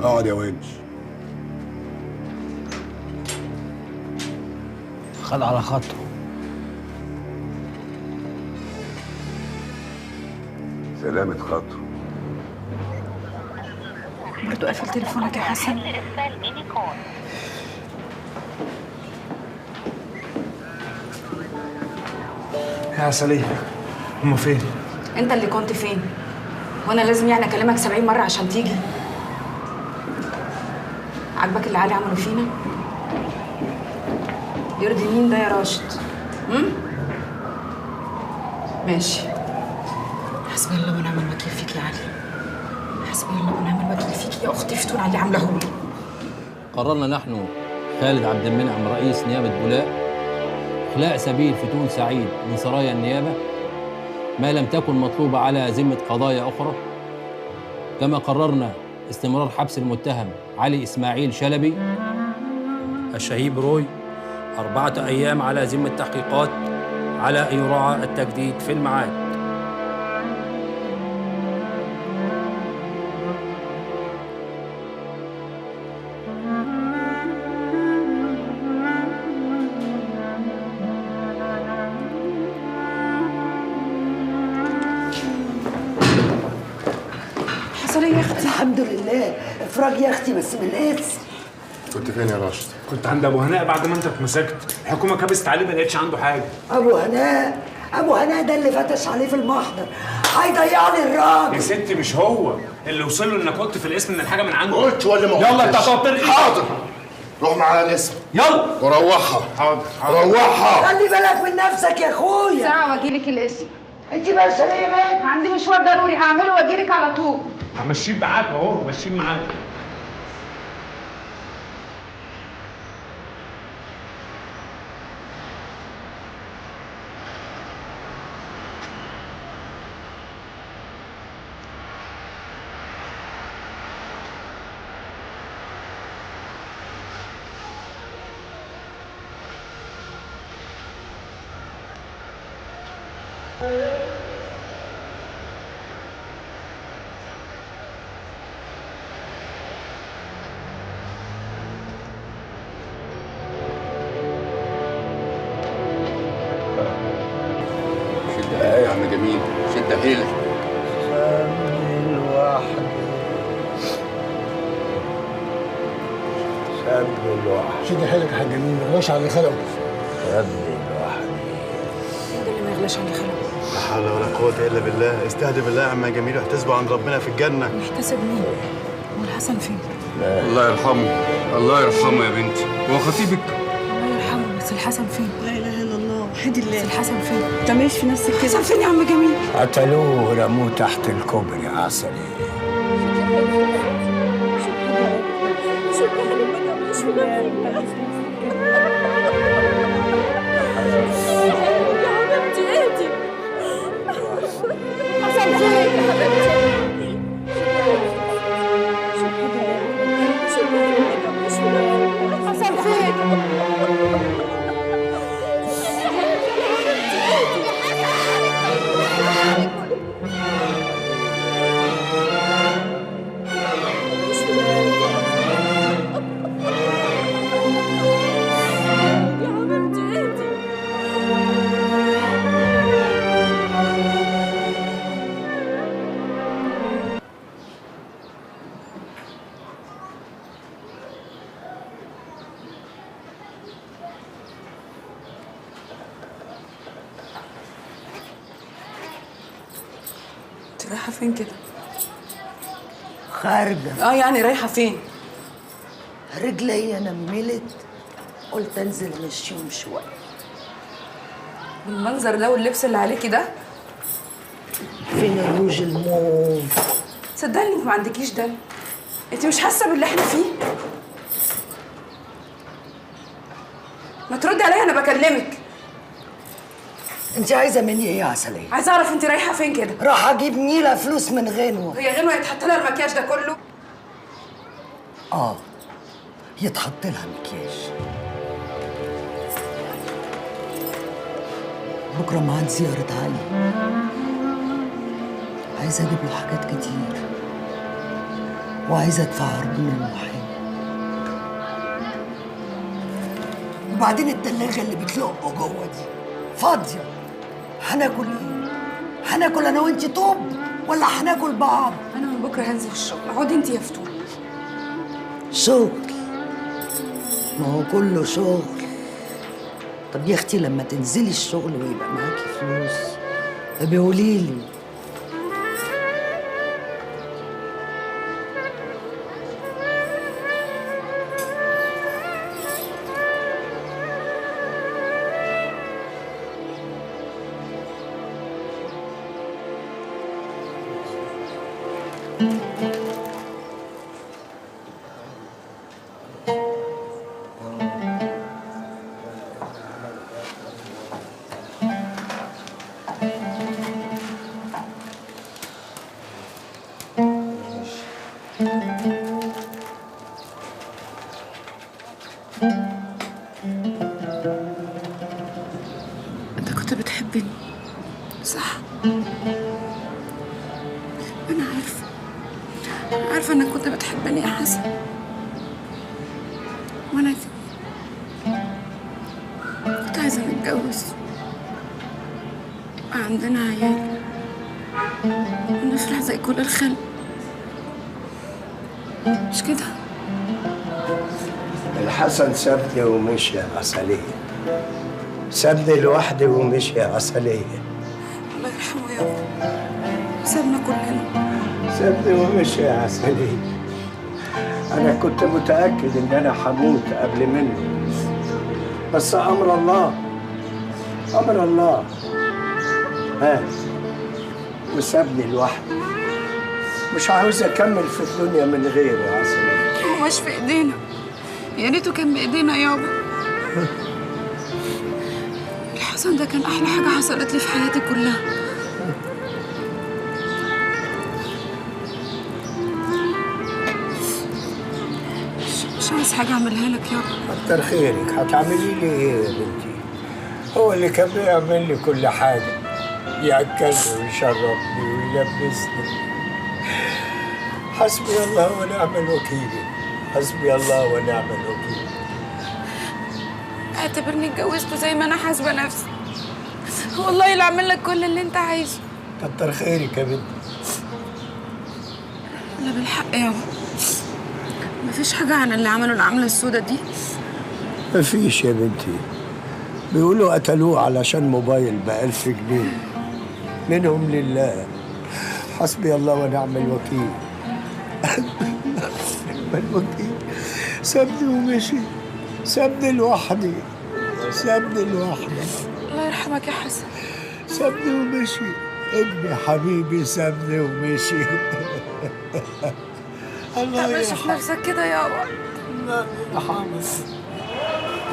اقعد يا ونش. خد على خاطره. سلامة خاطره. برضه قافل تليفونك يا حسن؟ يا عسلية، هما فين؟ انت اللي كنت فين؟ وانا لازم يعني اكلمك 70 مره عشان تيجي؟ عاجبك اللي علي عمله فينا؟ يرضي مين ده يا راشد؟ ماشي. حسبي الله ونعم الوكيل فيك يا علي. حسبي الله ونعم الوكيل فيك يا اختي فتون على اللي عامله لي. قررنا نحن خالد عبد المنعم رئيس نيابة بولاق إخلاء سبيل فتون سعيد من سرايا النيابة ما لم تكن مطلوبة على ذمة قضايا أخرى، كما قررنا استمرار حبس المتهم علي إسماعيل شلبي الشهيب روي 4 أيام على ذمة تحقيقات على أن يراعى التجديد في الميعاد. حصل يا اختي؟ الحمد لله. افراج يا اختي بس من الاسم. كنت فين يا راشد؟ كنت عند ابو هناء بعد ما انت اتمسكت، الحكومه كبست عليه ما لقيتش عنده حاجه. ابو هناء، ابو هناء ده اللي فتش عليه في المحضر، هيضيع لي الراجل. يا ستي مش هو اللي وصل له انك قلت في الاسم ان الحاجه من عنده. قلت ولا ما قلتش؟ يلا انت هتقعد. حاضر، روح معايا الاسم. يلا وروحها. حاضر روحها. خلي بالك من نفسك يا اخويا. ساعه واجيلك الاسم. انت بس ليه بقى؟ عندي مشوار ضروري هعمله واجيلك على طول. همشيه معاك اهو، ماشيين معاك. شد يا عم جميل، شد حيلك. سابني لوحدي، سابني لوحدي. شد حيلك يا حاج جميل، ما تغلاش على اللي خلقه. سابني لوحدي. ده اللي ما يغلاش عشان يخلق. لا حول ولا قوة إلا بالله، استهدي بالله يا عم جميل واحتسبوا عند ربنا في الجنة. محتسب مين؟ هو الحسن فين؟ الله يرحمه، الله يرحمه يا بنتي، هو خطيبك؟ الله يرحمه، بس الحسن فين؟ لا اله الا الله، وحيد الله. بس الحسن فين؟ ما تعمليش في نفسك كده. الحسن فين يا عم جميل؟ قتلوه ورموه تحت الكوبري يا عسلية. رايحة فين كده؟ خارجة. يعني رايحة فين؟ رجلي نملت، قلت انزل مشيهم شوية. بالمنظر ده واللبس اللي عليكي ده؟ فين الروج الموف؟ صدقني انت ما عندكيش دم. انت مش حاسة باللي احنا فيه؟ ما تردي عليا، انا بكلمك. انت عايزة مني ايه يا عسلية؟ عايزة اعرف انت رايحة فين كده؟ راح اجيب نيلة فلوس من غنوة. هي غنوة يتحط لها المكياج ده كله؟ يتحط لها مكياج. بكرة معاد زيارة علي، عايزة اجيب له حاجات كتير وعايزة ادفع عرضون المحامي. وبعدين التلاجة اللي بتلقوا جوه دي فاضية. هناكل ايه؟ هناكل انا وانتي طوب ولا هناكل بعض؟ انا من بكرة هنزل الشغل، اقعدي انتي يا فتون. شغل؟ ما هو كله شغل. طب يا اختي لما تنزلي الشغل ويبقى معاكي فلوس ابقي قوليلي. انت كنت بتحبني صح؟ انا عارفة انك كنت بتحبني يا حسن. وانا كنت عايزة نتجوز، يبقى عندنا عيال ونفرح زي كل الخلق، مش كده؟ الحسن سابني ومشي يا عسلية، سابني لوحدي ومشي يا عسلية. الله يرحمه يابا، سابنا كلنا. سابني ومشي يا عسلية. أنا كنت متأكد إن أنا هموت قبل منه، بس أمر الله، أمر الله. وسابني لوحدي. مش عاوز أكمل في الدنيا من غيره يا عسلية. هو مش في إيدينا، يا ريته كان بإيدينا يابا. الحسن ده كان أحلى حاجة حصلت لي في حياتي كلها. مش عايز حاجة أعملها لك يابا. كتر خيرك، هتعملي لي إيه يا بنتي؟ هو اللي كان بيعمل لي كل حاجة، يأكلني ويشربني ويلبسني. حسبي الله ونعم الوكيل، حسبي الله ونعم الوكيل. اعتبرني اتجوزته زي ما أنا حاسبة نفسي. والله اللي أعمل لك كل اللي أنت عايزه. كتر خيرك يا بنتي. لا بالحق يابا، مفيش حاجة عن اللي عملوا العملة السوداء دي. مفيش يا بنتي، بيقولوا قتلوه علشان موبايل ب1000 جنيه. منهم لله. حسبي الله ونعم الوكيل. نعم الوكيل. سابني ومشي. سابني لوحدي. سابني لوحدي. الله يرحمك يا حسن. سابني ومشي. ابني حبيبي سابني ومشي. الله ماشي في يرحمه. نفسك كده يابا. الله يرحمه.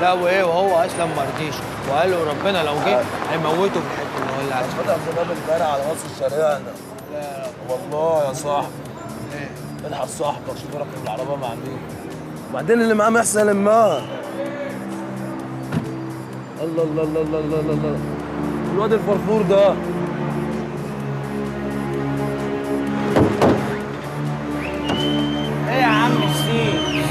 لا وايه وهو اصلا ما رضيش وقال له ربنا لو جه هيموته في الحته اللي هو اللي عايزها. فتح في باب البارع على راس الشارع ده. لا والله يا صاحبي. ايه؟ الحق صاحبك شوف ركب العربيه مع مين. وبعدين اللي معاه محسن ما الله الله الله الله الله الله الواد الفرفور ده. ايه يا عم السيس؟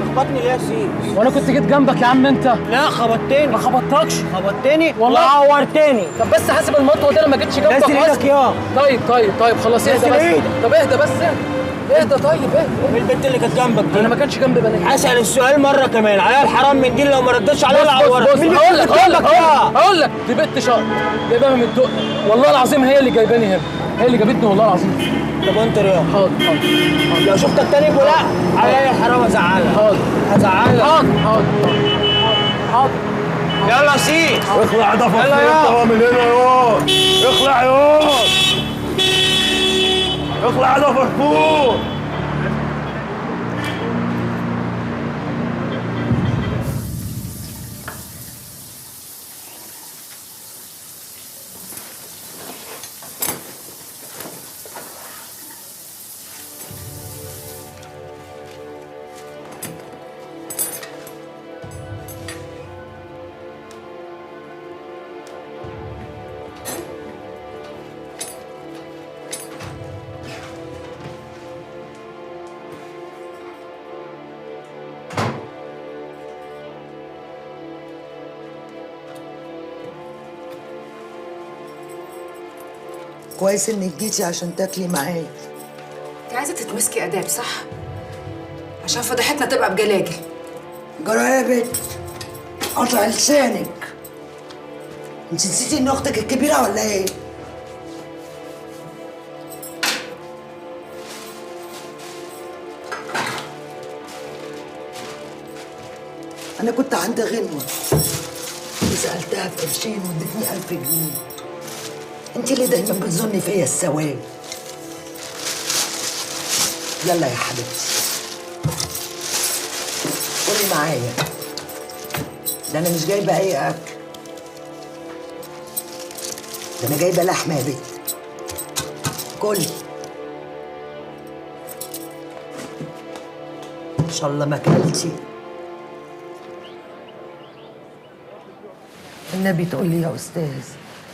تخبطني ليه يا سيس؟ وانا كنت جيت جنبك يا عم انت. لا خبطتني. ما خبطتكش. خبطتني والله عورتني. طب بس حاسب المطوه دي انا ما جيتش جنبك نزل ايدك يا. طيب خلاص اهدى نزل بس. ايدك. طب اهدى بس. اهدى طيب اهدى. البنت اللي كانت جنبك دي انا ما كانش جنبي بنات. هسأل السؤال مرة كمان. عليها الحرام من دي لو ما ردتش عليها العورة. بص هقول لك دي بنت شقر جايباها من الدق. والله العظيم هي اللي جايباني هنا. هي اللي جابتني والله العظيم. طب وانت رياض؟ حاضر. لو شفتك تاني يقول لا عليا الحرام هزعلها. حاضر. هزعلها. حاضر. يلا يا سيدي. اخلع ده يلا يا. من هنا يا. اخلع يا. اخلع ده فرفور. كويس انك جيتي عشان تاكلي معايا. انت عايزه تتمسكي اداب صح؟ عشان فضيحتنا تبقى بجلاجل. جرى يا بنت قطع لسانك. انت نسيتي ان اختك الكبيره ولا ايه؟ انا كنت عند غنوه وسالتها في قرشين وادتني 1000 جنيه. انت اللي دايما بتظني فيا السواد. يلا يا حبيبتي قولي معايا. ده انا مش جايبه اي اكل. ده انا جايبه لحمه يا بنت. كلي ان شاء الله ما اكلتي. النبي تقول لي يا استاذ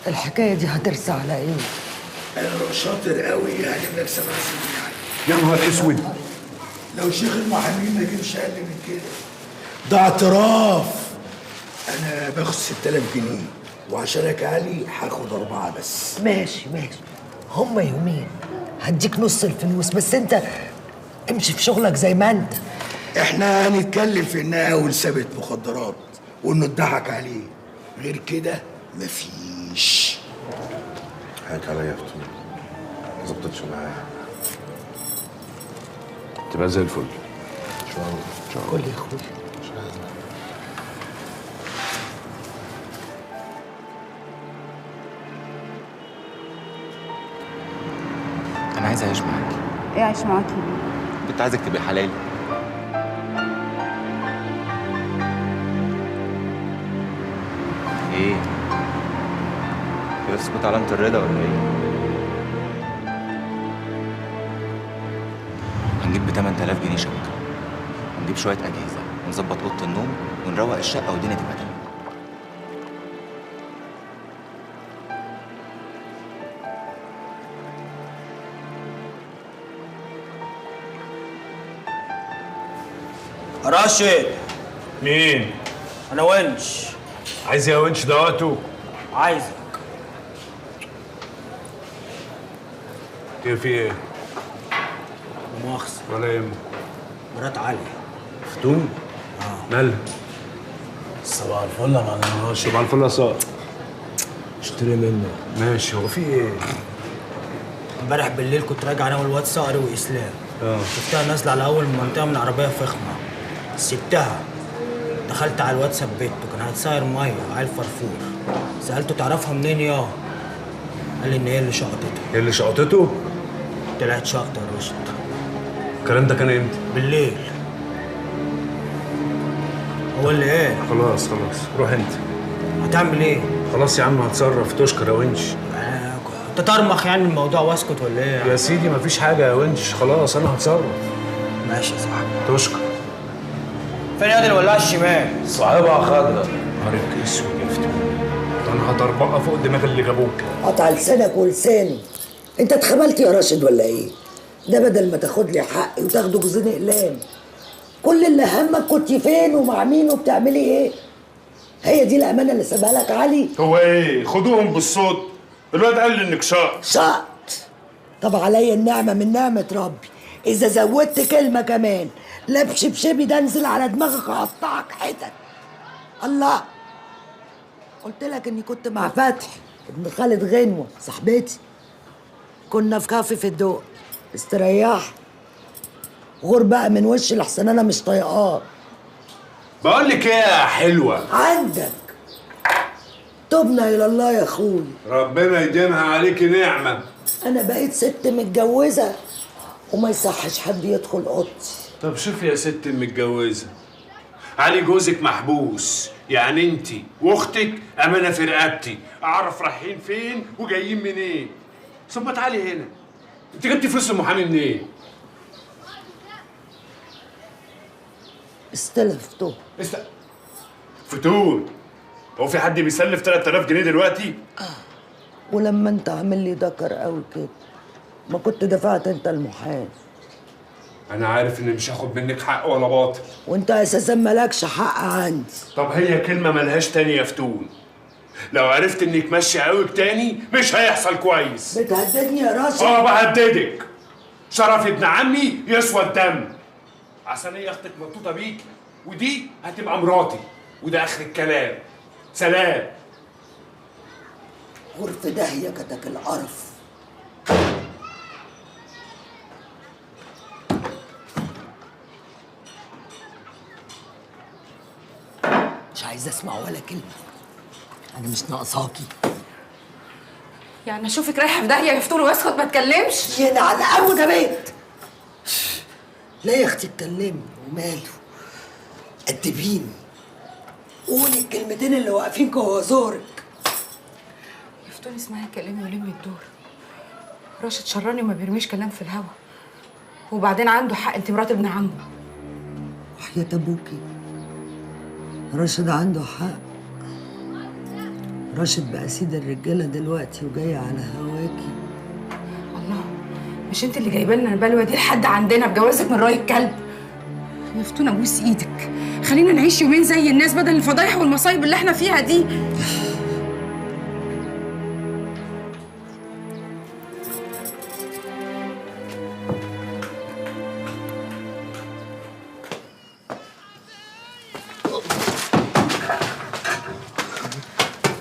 الحكايه دي هترسى على ايه؟ انا شاطر قوي يعني بكسب يا نهار اسود. لو شيخ المحامين ما يجيبش اقل من كده. ده اعتراف. انا باخد 6000 جنيه وعشان اكالي هاخد 4 بس. ماشي هما يومين هديك نص الفلوس بس انت امشي في شغلك زي ما انت. احنا هنتكلم في انها اول ثابت مخدرات وانه اتضحك عليه. غير كده مفيش. حقك عليا يا فتون. ما ظبطتش معايا. تبقى زي الفل. ان شاء الله. ان شاء الله. كل يا اخويا. انا عايز اعيش معاكي. ايه عايش معاكي؟ كنت عايزك تبقي حلالي. ايه؟ كده تسكت علامة الرضا ولا ايه؟ هنجيب ب 8000 جنيه شبكة. هنجيب شوية أجهزة ونظبط أوضة النوم ونروق الشقة والدنيا تبقى تمام. راشد. مين؟ انا ونش. عايز يا ونش ده وقته؟ عايزك. في ايه؟ مؤاخذة. ولا يهمك. مرات علي. فتون؟ مالها؟ صباح الفل يا معلم راشد. صباح الفل يا صقر. اشتري منه. ماشي، هو في ايه؟ امبارح بالليل كنت راجع انا والواد صقر واسلام. شفتها نازله على اول منطقه من عربيه فخمه. سبتها دخلت على الواد ثبته، كان هتصاير ميه عيل فرفور. سالته تعرفها منين يا؟ قال لي ان هي اللي شقطتها. هي اللي شقطته؟ طلعت شقطه يا راشد. الكلام ده كان امتى؟ بالليل. هو اللي ايه؟ خلاص روح انت. هتعمل ايه؟ خلاص يا عم هتصرف، تشكر يا ونش. تطرمخ يعني الموضوع واسكت ولا ايه؟ يا سيدي مفيش حاجه يا ونش، خلاص انا هتصرف. ماشي يا صاحبي. تشكر. فين ياد الولاعه الشمال؟ صاحبها خضرا. نهارك اسود يا فتون، ده انا هطربقها فوق دماغ اللي جابوك. قطع لسانك ولساني. انت اتخبلت يا راشد ولا ايه؟ ده بدل ما تاخد لي حقي وتاخده جوزين اقلام. كل اللي همك كنت فين ومع مين وبتعملي ايه؟ هي دي الامانه اللي سابها لك علي؟ هو ايه؟ خدوهم بالصوت. الواد قال لي انك شقط. طب عليا النعمه من نعمه ربي، اذا زودت كلمه كمان لا بشبشبي ده انزل على دماغك اقطعك حتت. الله، قلت لك اني كنت مع فتحي ابن خالد غنوه صاحبتي، كنا في كافي في الدق. استريح غور بقى من وشي لحسن انا مش طايقاه. بقول لك ايه يا حلوه؟ عندك تبنا الى الله يا اخوي. ربنا يديمها عليكي نعمه. انا بقيت ست متجوزه وما يصحش حد يدخل اوضتي. طب شوفي يا ست المتجوزه، علي جوزك محبوس، يعني انت واختك امانه في رقبتي، اعرف رايحين فين وجايين منين. ثم تعالي هنا، انت جبتي فلوس المحامي منين؟ استلفته. فتون، هو في حد بيسلف 3000 جنيه دلوقتي؟ ولما انت عامل لي دكر قوي كده ما كنت دفعت انت المحامي. انا عارف اني مش هاخد منك حق ولا باطل، وانت اساسا مالكش حق عندي. طب هي كلمه ملهاش تاني يا فتون، لو عرفت انك ماشيه عوج تاني مش هيحصل كويس. بتهددني يا راشد؟ بهددك. شرف ابن عمي يسوى الدم، عشان هي اختك مربوطه بيكي، ودي هتبقى مراتي، وده اخر الكلام. سلام. غرف داهيه كتك القرف. مش عايزه اسمع ولا كلمه، انا مش ناقصاكي. يعني اشوفك رايحه في داهيه يا فتون واسكت ما اتكلمش؟ يا على ابو ده بيت. لا يا اختي اتكلمي وماله، قدبيني قولي الكلمتين اللي واقفين جوه زورك. يا فتون اسمعي كلامي ولمي الدور. راشد شراني وما بيرميش كلام في الهوا، وبعدين عنده حق، انت مرات ابن عمه. وحياة ابوكي راشد عنده حق. راشد بقى سيد الرجاله دلوقتي وجاي على هواكي. الله، مش انت اللي جايبه لنا البلوه دي لحد عندنا بجوازك من راي الكلب؟ يا فتون ابوس ايدك، خلينا نعيش يومين زي الناس بدل الفضايح والمصايب اللي احنا فيها دي.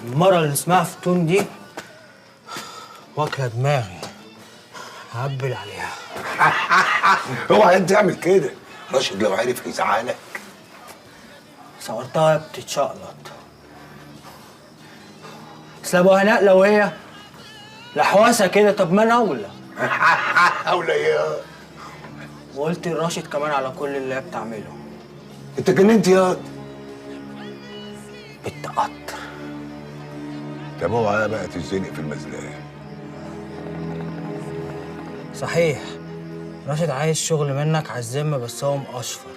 المرة اللي اسمها فتون دي واكلة دماغي، هقبل عليها. اوعى انت تعمل كده، راشد لو عرف هيزعلك. صورتها بتتشقلط. اصل ابو هناء لو هي لحواسه كده، طب ما انا اولى. اولى ايه؟ وقلت لراشد كمان على كل اللي هي بتعمله. انت جننت ياض. بتقطر. طب اوعى بقى تتزنق في المزلايه. صحيح راشد عايز شغل منك على الذمه، بس هو مقشفر.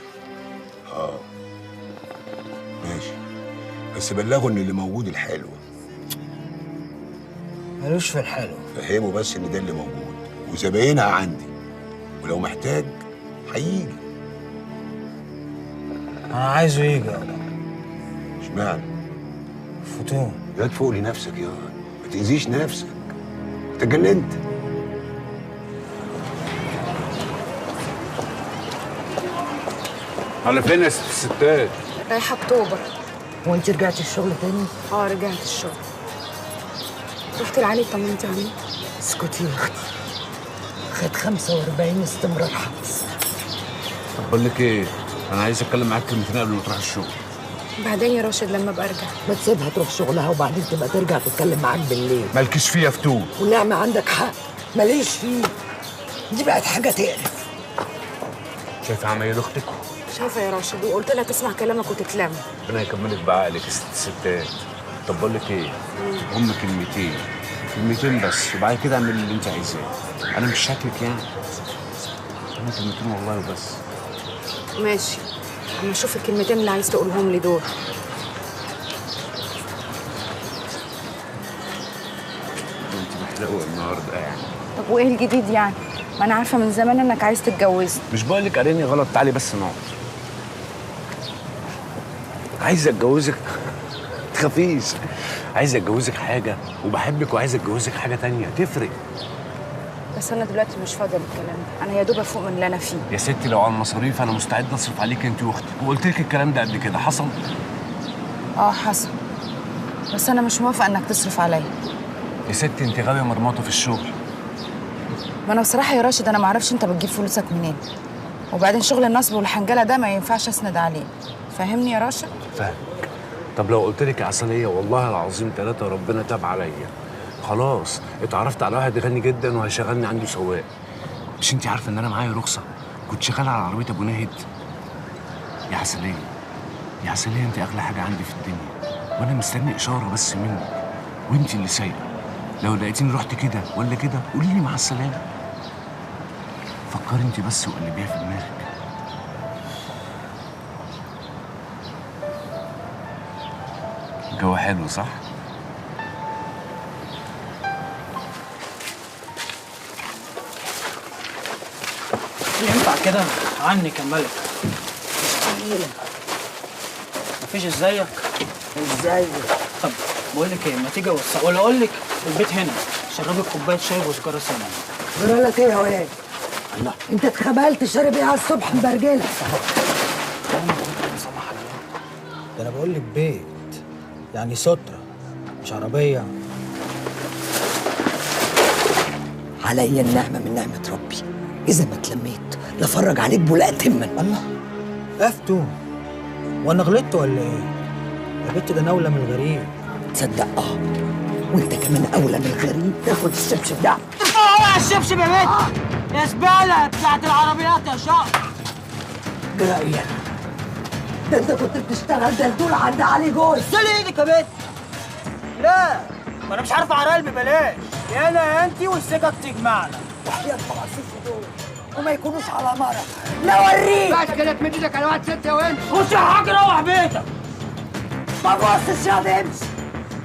ماشي، بس بلغه ان اللي موجود الحلو. ملوش في الحلو. فهمه بس ان ده اللي موجود وزباينها عندي، ولو محتاج هيجي. انا عايزه يجي يابا. اشمعنى؟ فتون يا تفوق لنفسك يا ما تأذيش نفسك، انت اتجننت. على فين يا ست الستات؟ رايحه اكتوبر. وانت رجعتي الشغل تاني؟ اه رجعت الشغل. رحت لعلي طمنتي عليه. اسكتي يا اختي. خد 45 استمرار حبس. طب بقول لك ايه، انا عايز اتكلم معاك كلمتين قبل ما تروح الشغل. بعدين يا راشد لما ابقى ارجع. ما تسيبها تروح شغلها وبعدين تبقى ترجع تتكلم معاك بالليل. مالكيش فيها فتون. ونعمة عندك حق، ماليش فيه. دي بقت حاجة تقرف. شايفه عمايل اختك؟ شايفه يا راشد، وقلت لها تسمع كلامك وتتلم. ربنا يكملك بعقلك يا ست الستات. طب بقول لك ايه، هم كلمتين بس، وبعد كده اعمل اللي انت عايزاه. انا مش شكلك يعني. هم كلمتين والله وبس. ماشي، اما اشوف الكلمتين اللي عايز تقولهم لي دول. انت محلوه النهارده يعني. طب وايه الجديد يعني؟ ما انا عارفه من زمان انك عايز تتجوزني. مش بقول لك قاريني غلط، تعالي بس نقعد. عايز اتجوزك تخافيش. عايز اتجوزك حاجه وبحبك، وعايز اتجوزك حاجه تانية تفرق. بس انا دلوقتي مش فاضيه للكلام ده، انا يا دوب افوق من اللي انا فيه. يا ستي لو على المصاريف انا مستعد اصرف عليك انت واختك، وقلت لك الكلام ده قبل كده، حصل؟ اه حصل، بس انا مش موافقه انك تصرف عليا. يا ستي انت غاويه مرمطه في الشغل. ما انا بصراحه يا راشد انا ما اعرفش انت بتجيب فلوسك منين، وبعدين شغل النصب والحنجله ده ما ينفعش اسند عليه. فاهمني يا راشد؟ فاهمك. طب لو قلت لك يا عسليه والله العظيم 3 ربنا تاب عليا، خلاص اتعرفت على واحد غني جدا وهيشغلني عنده سواق. مش انت عارفه ان انا معايا رخصه؟ كنت شغال على عربيه ابو ناهد. يا عسليه يا عسليه، انت اغلى حاجه عندي في الدنيا، وانا مستني اشاره بس منك، وانت اللي سايقه. لو لقيتيني رحت كده ولا كده قولي لي مع السلامه. فكري انت بس وقلبيها في دماغك. الجو حلو صح؟ ينفع كده عنك يا ملك؟ مفيش ازيك؟ ازيك؟ طب بقول لك ايه، ما تيجي اوصل ولا اقول لك البيت هنا شربك كوبايه شاي وسجاره سنه. جرى لك ايه يا واد؟ الله، انت اتخبلت شارب ايه على الصبح مبرجله؟ ده انا بقول لك بيت، يعني ستره مش عربيه. عليا النعمه من نعمه ربي، اذا ما اتلميت لفرج عليك بولاق تما. الله، افتو وانا غلطت ولا ايه؟ يا بنت ده انا اولى من الغريب. تصدق وانت كمان اولى من الغريب تاخد الشبشب ده. اوعى الشبشب يا بنت يا زباله بتاعت العربيات يا شقر. جرأية ده انت كنت بتشتغل دلدول عند علي جوز. سلي ايدك يا بنت. لا ما انا مش عارف عرال ببلاش، يا انا يا انتي والسكك تجمعنا. وحياة مقاصيص دول وما يكونوش على مرة. لا وريك بس كده تمد ايدك على واحد ست يا وانت. خش يا حاج روح بيتك. ما تبصش يا ده امشي.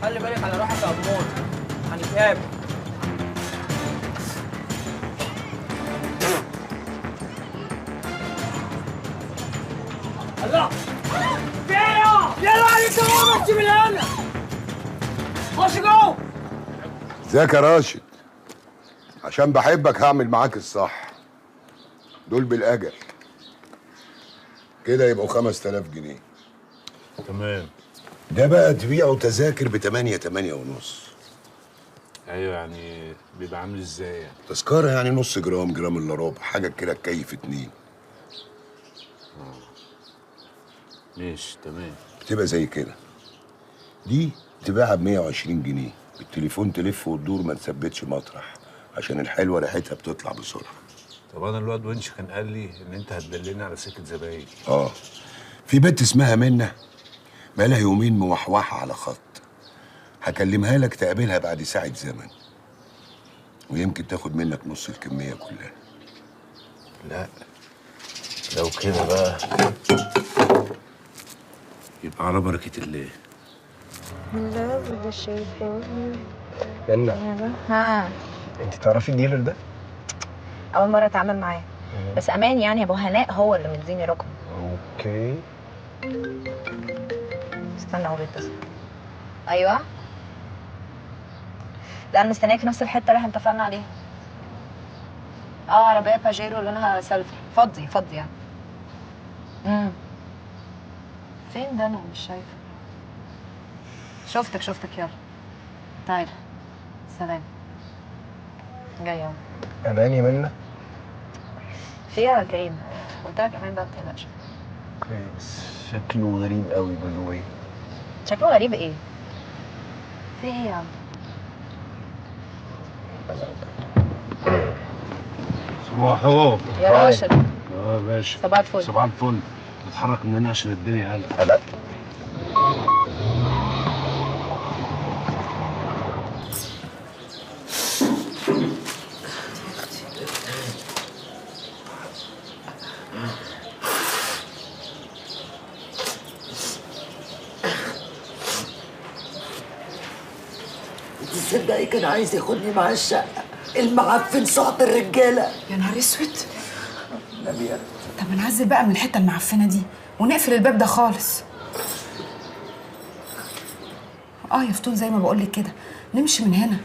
خلي بالك على روحك يا امور، هنتقابل. الله في ايه يلا عليك جوه بس من هنا. خش جوه. ازيك يا راشد؟ عشان بحبك هعمل معاك الصح. دول بالاجل كده يبقوا 5000 جنيه. تمام. ده بقى تبيعه تذاكر ب8 ونص. ايوه يعني بيبقى عامل ازاي يعني؟ تذكره يعني نص جرام الا ربع، حاجه كده تكيف 2. ماشي تمام. بتبقى زي كده. دي تباعها ب120 جنيه، بالتليفون تلف وتدور ما تثبتش مطرح، عشان الحلوه ريحتها بتطلع بسرعه. طب انا الواد ونش كان قال لي ان انت هتدلني على سكه زباين. في بنت اسمها منة بقالها يومين موحوحه على خط، هكلمها لك تقابلها بعد ساعه زمن، ويمكن تاخد منك نص الكميه كلها. لا لو كده بقى يبقى على بركه الله. منى، ها انت تعرفي الديلر ده؟ اول مره اتعامل معاه، بس امان يعني ابو هناء هو اللي مديني رقم. اوكي. استنى هو بيتصل. ايوه لا انا مستنياك في نفس الحته اللي احنا اتفقنا عليها. عربيه باجيرو لونها سلفر، فضي يعني. فين ده؟ انا مش شايفه. شفتك يلا. تعالى. سلام. جايه. اماني منا. في ايه يا كريم؟ قلت لك امان بقى ما تقلقش. اوكي بس شكله غريب قوي باي ذا واي. شكله غريب ايه؟ في ايه يا عم؟ صباحو يا راشد. اه باشا. صباح الفل. صباح الفل. نتحرك من هنا عشان الدنيا قلق. قلق. تصدقي كان عايز ياخدني معاه الشقة المعفن صعب الرجالة. يا نهار اسود. نبيل. طب ننزل بقى من الحته المعفنه دي ونقفل الباب ده خالص. يا فتون زي ما بقول لك كده نمشي من هنا.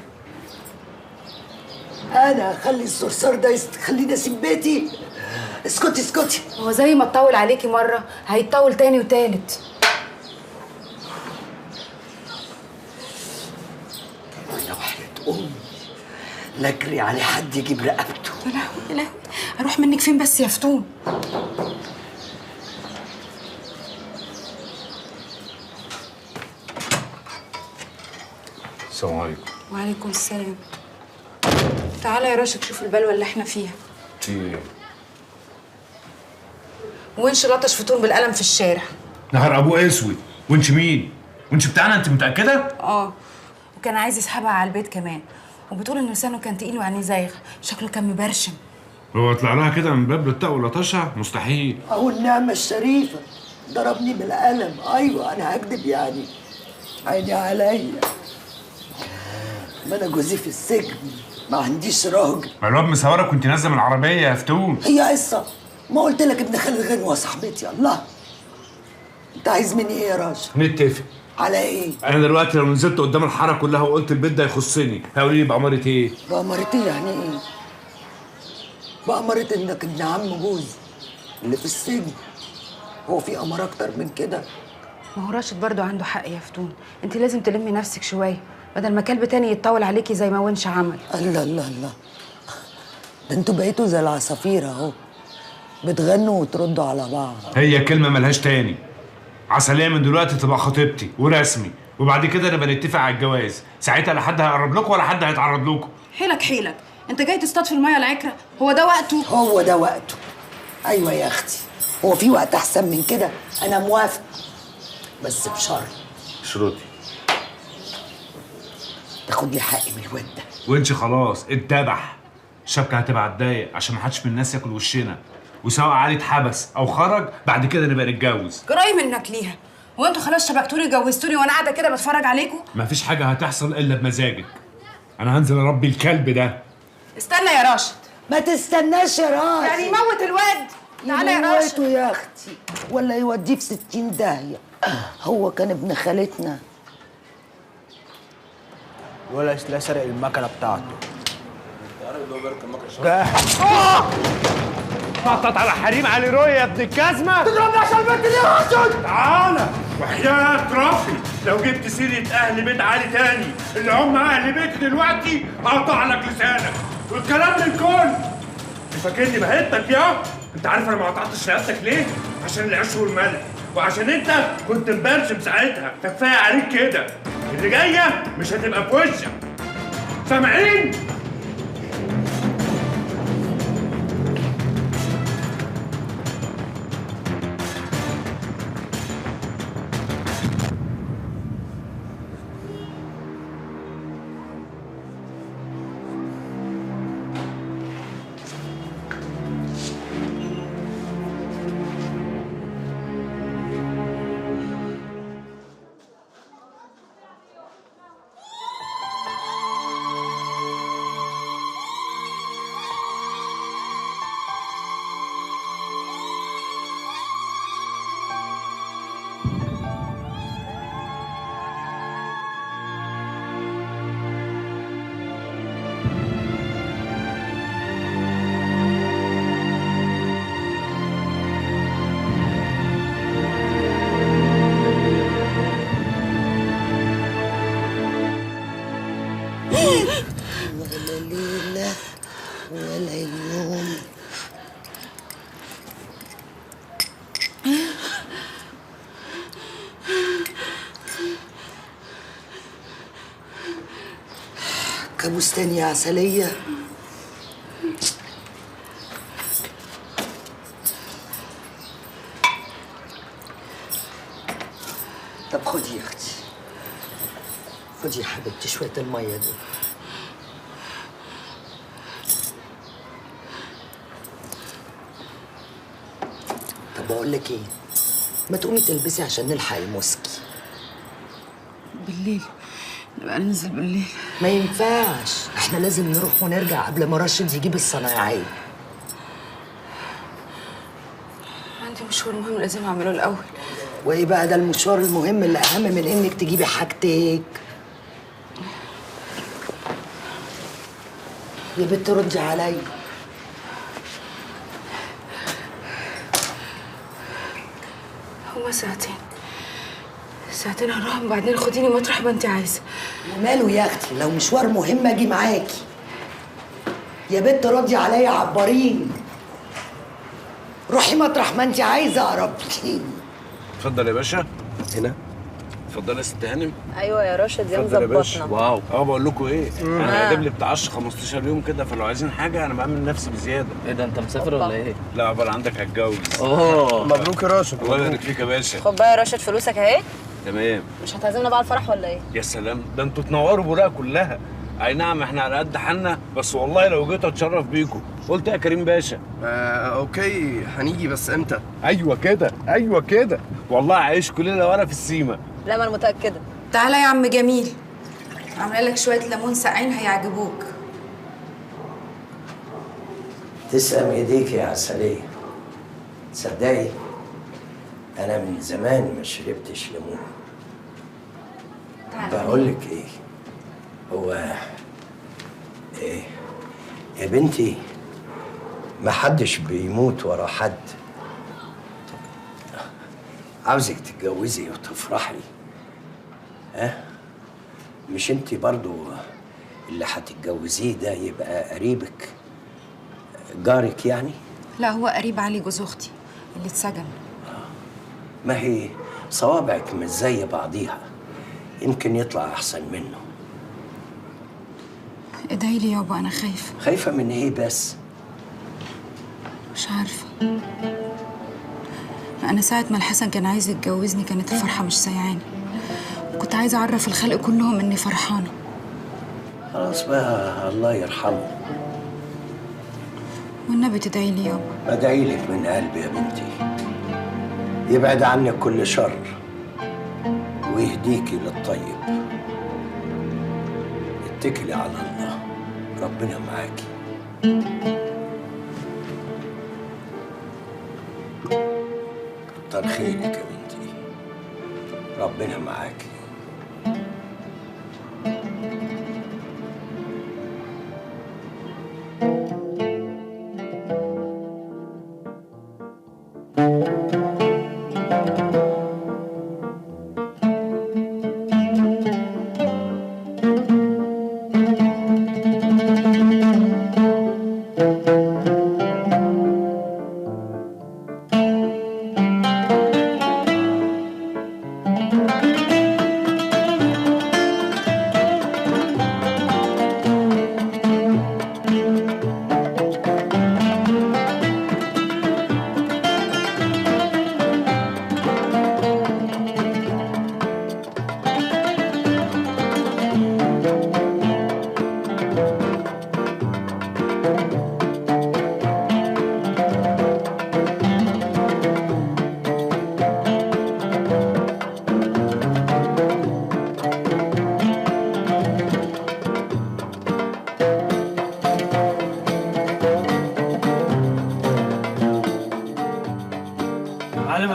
انا اخلي الصرصار ده يخليني اسيب بيتي؟ اسكتي. هو زي ما اتطول عليكي مره هيتطول تاني وتالت. انا وحياة امي لا اجري على حد يجيب رقبته. يا لهوي اروح منك فين بس يا فتون؟ السلام عليكم. وعليكم السلام. تعالى يا راشد شوف البلوه اللي احنا فيها. في ايه؟ ونش لطش فتون بالقلم في الشارع. نهار ابوه اسود. وانش مين؟ وانش بتاعنا انت متاكده؟ وكان عايز يسحبها على البيت كمان، وبتقول ان لسانه كان تقيل وعينيه زايغ، شكله كان مبرشم. هو طلع لها كده من باب للطاق ولطشها؟ مستحيل. اهو النعمة الشريفة ضربني بالقلم. ايوه انا هكدب يعني؟ عيني عليا، ما انا جوزي في السجن ما عنديش راجل. ما الواد مسهرك وانت نازله من العربيه يا فتون. هي قصة؟ ما قلت لك ابن خالد غنوة صاحبتي. الله، انت عايز مني ايه يا راشد؟ نتفق على ايه؟ انا دلوقتي لو نزلت قدام الحاره كلها وقلت البيت ده يخصني هيقولوا لي بأمارة ايه؟ بأمارة ايه يعني ايه؟ بأمارة انك ابن عم جوزي اللي في السجن. هو في أمارة اكتر من كده؟ ما هو راشد برضه عنده حق يا فتون، انت لازم تلمي نفسك شويه بدل ما كلب تاني يتطول عليكي زي ما ونش عمل. الله، ده انتوا بقيتوا زي العصافير اهو، بتغنوا وتردوا على بعض. هي كلمه ملهاش تاني. عسليه من دلوقتي تبقى خطيبتي ورسمي، وبعد كده نبقى نتفق على الجواز. ساعتها لا حد هيقرب لكم ولا حد هيتعرض لكم. حيلك انت جاي تصطاد في الميه العكره؟ هو ده وقته؟ ايوه يا اختي، هو في وقت احسن من كده؟ انا موافق بس بشرط. شروطي تاخد لي حقي من الواد ده. وانش خلاص اتذبح. الشبكه هتبقى هتضايق عشان ما حدش من الناس ياكل وشنا، وسواء علي اتحبس او خرج بعد كده نبقى نتجوز. جراي منك ليها. هو انتوا خلاص شبكتوني جوزتوني وانا قاعده كده بتفرج عليكم؟ مفيش حاجه هتحصل الا بمزاجك. انا هنزل اربي الكلب ده. استنى يا راشد. ما تستناش يا راشد. يعني يموت الواد. تعالى يا راشد. يموته يا اختي ولا يوديه في 60 داهيه. هو كان ابن خالتنا. ولا لا سرق المكنه بتاعته. نطط على حريم علي روي يا ابن الجزمه. تضربني عشان البنت دي يا راشد؟ تعالى وحياة ربي لو جبت سيرة أهل بيت علي تاني اللي هم أهل بيتي دلوقتي هقطع لك لسانك والكلام للكل. فاكرني بهتك يا؟ أنت عارف أنا ما قطعتش رقبتك ليه؟ عشان العيش والملح، وعشان أنت كنت مبرشم ساعتها، فكفاية عليك كده. اللي جاية مش هتبقى في وشك. سامعين؟ ليلة ولا يوم. كابوس تاني يا عسلية. طب خدي يا اختي، خدي يا حبيبتي شوية المية دول. طب بقول لك ايه، ما تقومي تلبسي عشان نلحق الموسكي. بالليل نبقى ننزل بالليل. ما ينفعش، احنا لازم نروح ونرجع قبل ما راشد يجيب الصنايعية. عندي مشوار مهم لازم اعمله الاول. وايه بقى ده المشوار المهم اللي اهم من انك تجيبي حاجتك؟ يا بنت ردي عليا. هما ساعتين هنروح وبعدين خديني مطرح ما انت عايزه. وماله يا اختي، لو مشوار مهم اجي معاكي. يا بنت ردي عليا، عبريني. روحي مطرح ما انت عايزه اقرب لي. اتفضل يا باشا. هنا. اتفضل يا ست هانم. ايوه يا راشد يا اتفضل يا باشا. مظبطنا. واو. بقول لكم ايه؟ انا هجيب لي بتاع 10 15 يوم كده، فلو عايزين حاجه انا بعمل نفسي بزياده. ايه ده انت مسافر ولا ايه؟ لا عقبال عندك هتجوز. مبروك يا راشد. الله يبارك فيك يا باشا. خد بقى يا راشد فلوسك اهي. تمام. مش هتعزمنا بقى على الفرح ولا ايه؟ يا سلام، ده انتوا تنوروا بوراقه كلها. اي نعم احنا على قد حالنا، بس والله لو جيت اتشرف بيكم. قلت يا كريم باشا. اوكي، هنيجي بس امتى؟ ايوه كده، ايوه كده. والله عايش كلنا وانا في السيما. لا ما انا متاكده. تعالى يا عم جميل، عامله لك شويه ليمون ساقعين هيعجبوك. تسلم ايديك يا عسلية. تصدقي انا من زمان ما شربتش ليمون. بقول لك ايه، هو ايه يا بنتي، ما حدش بيموت ورا حد. عاوزك تتجوزي وتفرحي. ها؟ مش انتي برضو اللي هتتجوزيه ده يبقى قريبك، جارك يعني؟ لا هو قريب علي جوز اختي اللي اتسجن. ما هي صوابعك مش زي بعضيها، يمكن يطلع احسن منه. ادعي لي يابا، انا خايفه. خايفه من ايه بس؟ مش عارفه، انا ساعه ما الحسن كان عايز يتجوزني كانت الفرحه مش سايعاني، وكنت عايزه اعرف الخلق كلهم اني فرحانه. خلاص بقى، الله يرحمه. والنبي تدعي لي يابا. بدعي لك من قلبي يا بنتي، يبعد عنك كل شر ويهديكي للطيب. اتكلي على الله، ربنا معاكي. كتر خيرك يا بنتي، ربنا معاكي.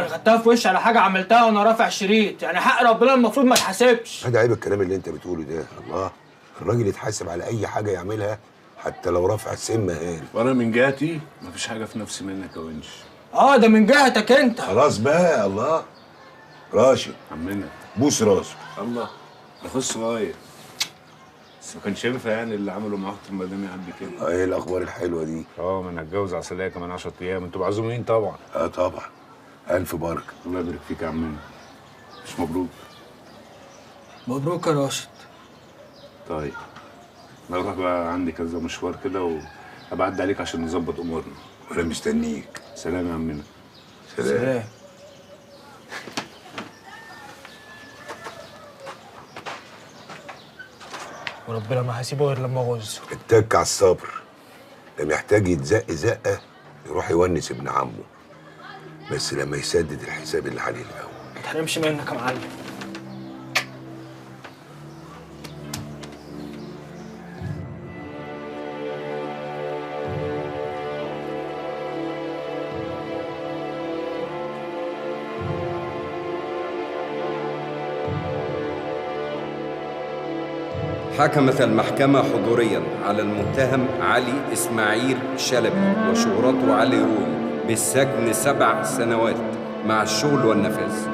خدتها في وشي على حاجه عملتها وانا رافع شريط، يعني حق ربنا المفروض ما اتحاسبش. هذا عيب الكلام اللي انت بتقوله ده. الله، الراجل يتحاسب على اي حاجه يعملها حتى لو رافع السم هاني. وانا من جهتي مفيش حاجه في نفسي منك يا ونش. ده من جهتك انت. خلاص بقى. الله، راشد عمنا بوس راسه. الله، ده خص صغير. بس ما كانش ينفع يعني اللي عملوا مع اخت المدام يعدي كده. ايه الاخبار الحلوه دي؟ ما انا هتجوز عسليه كمان 10 ايام، انتوا معزومين طبعا. طبعا، الف بركه. الله يبارك فيك يا عمنا. مش مبروك؟ مبروك يا راشد. طيب انا اروح بقى، عندي كذا مشوار كده وابعد عليك عشان نظبط امورنا. وانا مستنيك. سلام يا عمنا. سلام. وربنا ما هسيبه غير لما اغزه. اتك على الصبر، ده محتاج يتزق زقه يروح يونس ابن عمه، بس لما يسدد الحساب اللي عليه الاول. انت هنمشي منك يا معلم. حكمت المحكمة حضوريا على المتهم علي إسماعيل شلبي وشهرته علي رومي بالسجن 7 سنوات مع الشغل والنفاذ.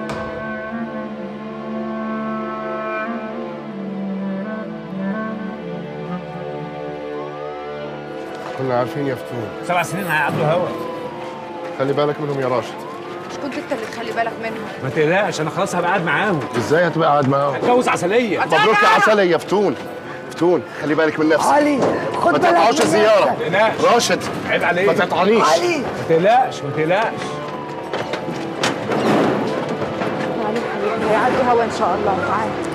كنا عارفين يا فتون 7 سنين هيعدوا هوا. خلي بالك منهم يا راشد. مش كنت انت اللي تخلي بالك منهم؟ ما تقلقش، انا خلاص هبقى قاعد معاهم. ازاي هتبقى قاعد معاهم؟ هتجوز عسليه. مبروك يا عسليه يا فتون. فتون خلي بالك من نفسك. علي خد ما بالك تقطعوش من الزياره. نفسك. ما تقلقش. راشد عيب عليك. ما تقطعنيش. علي ما تقلقش ما تقلقش. تعالي حبيبي، هيعدوا هوا ان شاء الله. تعالي.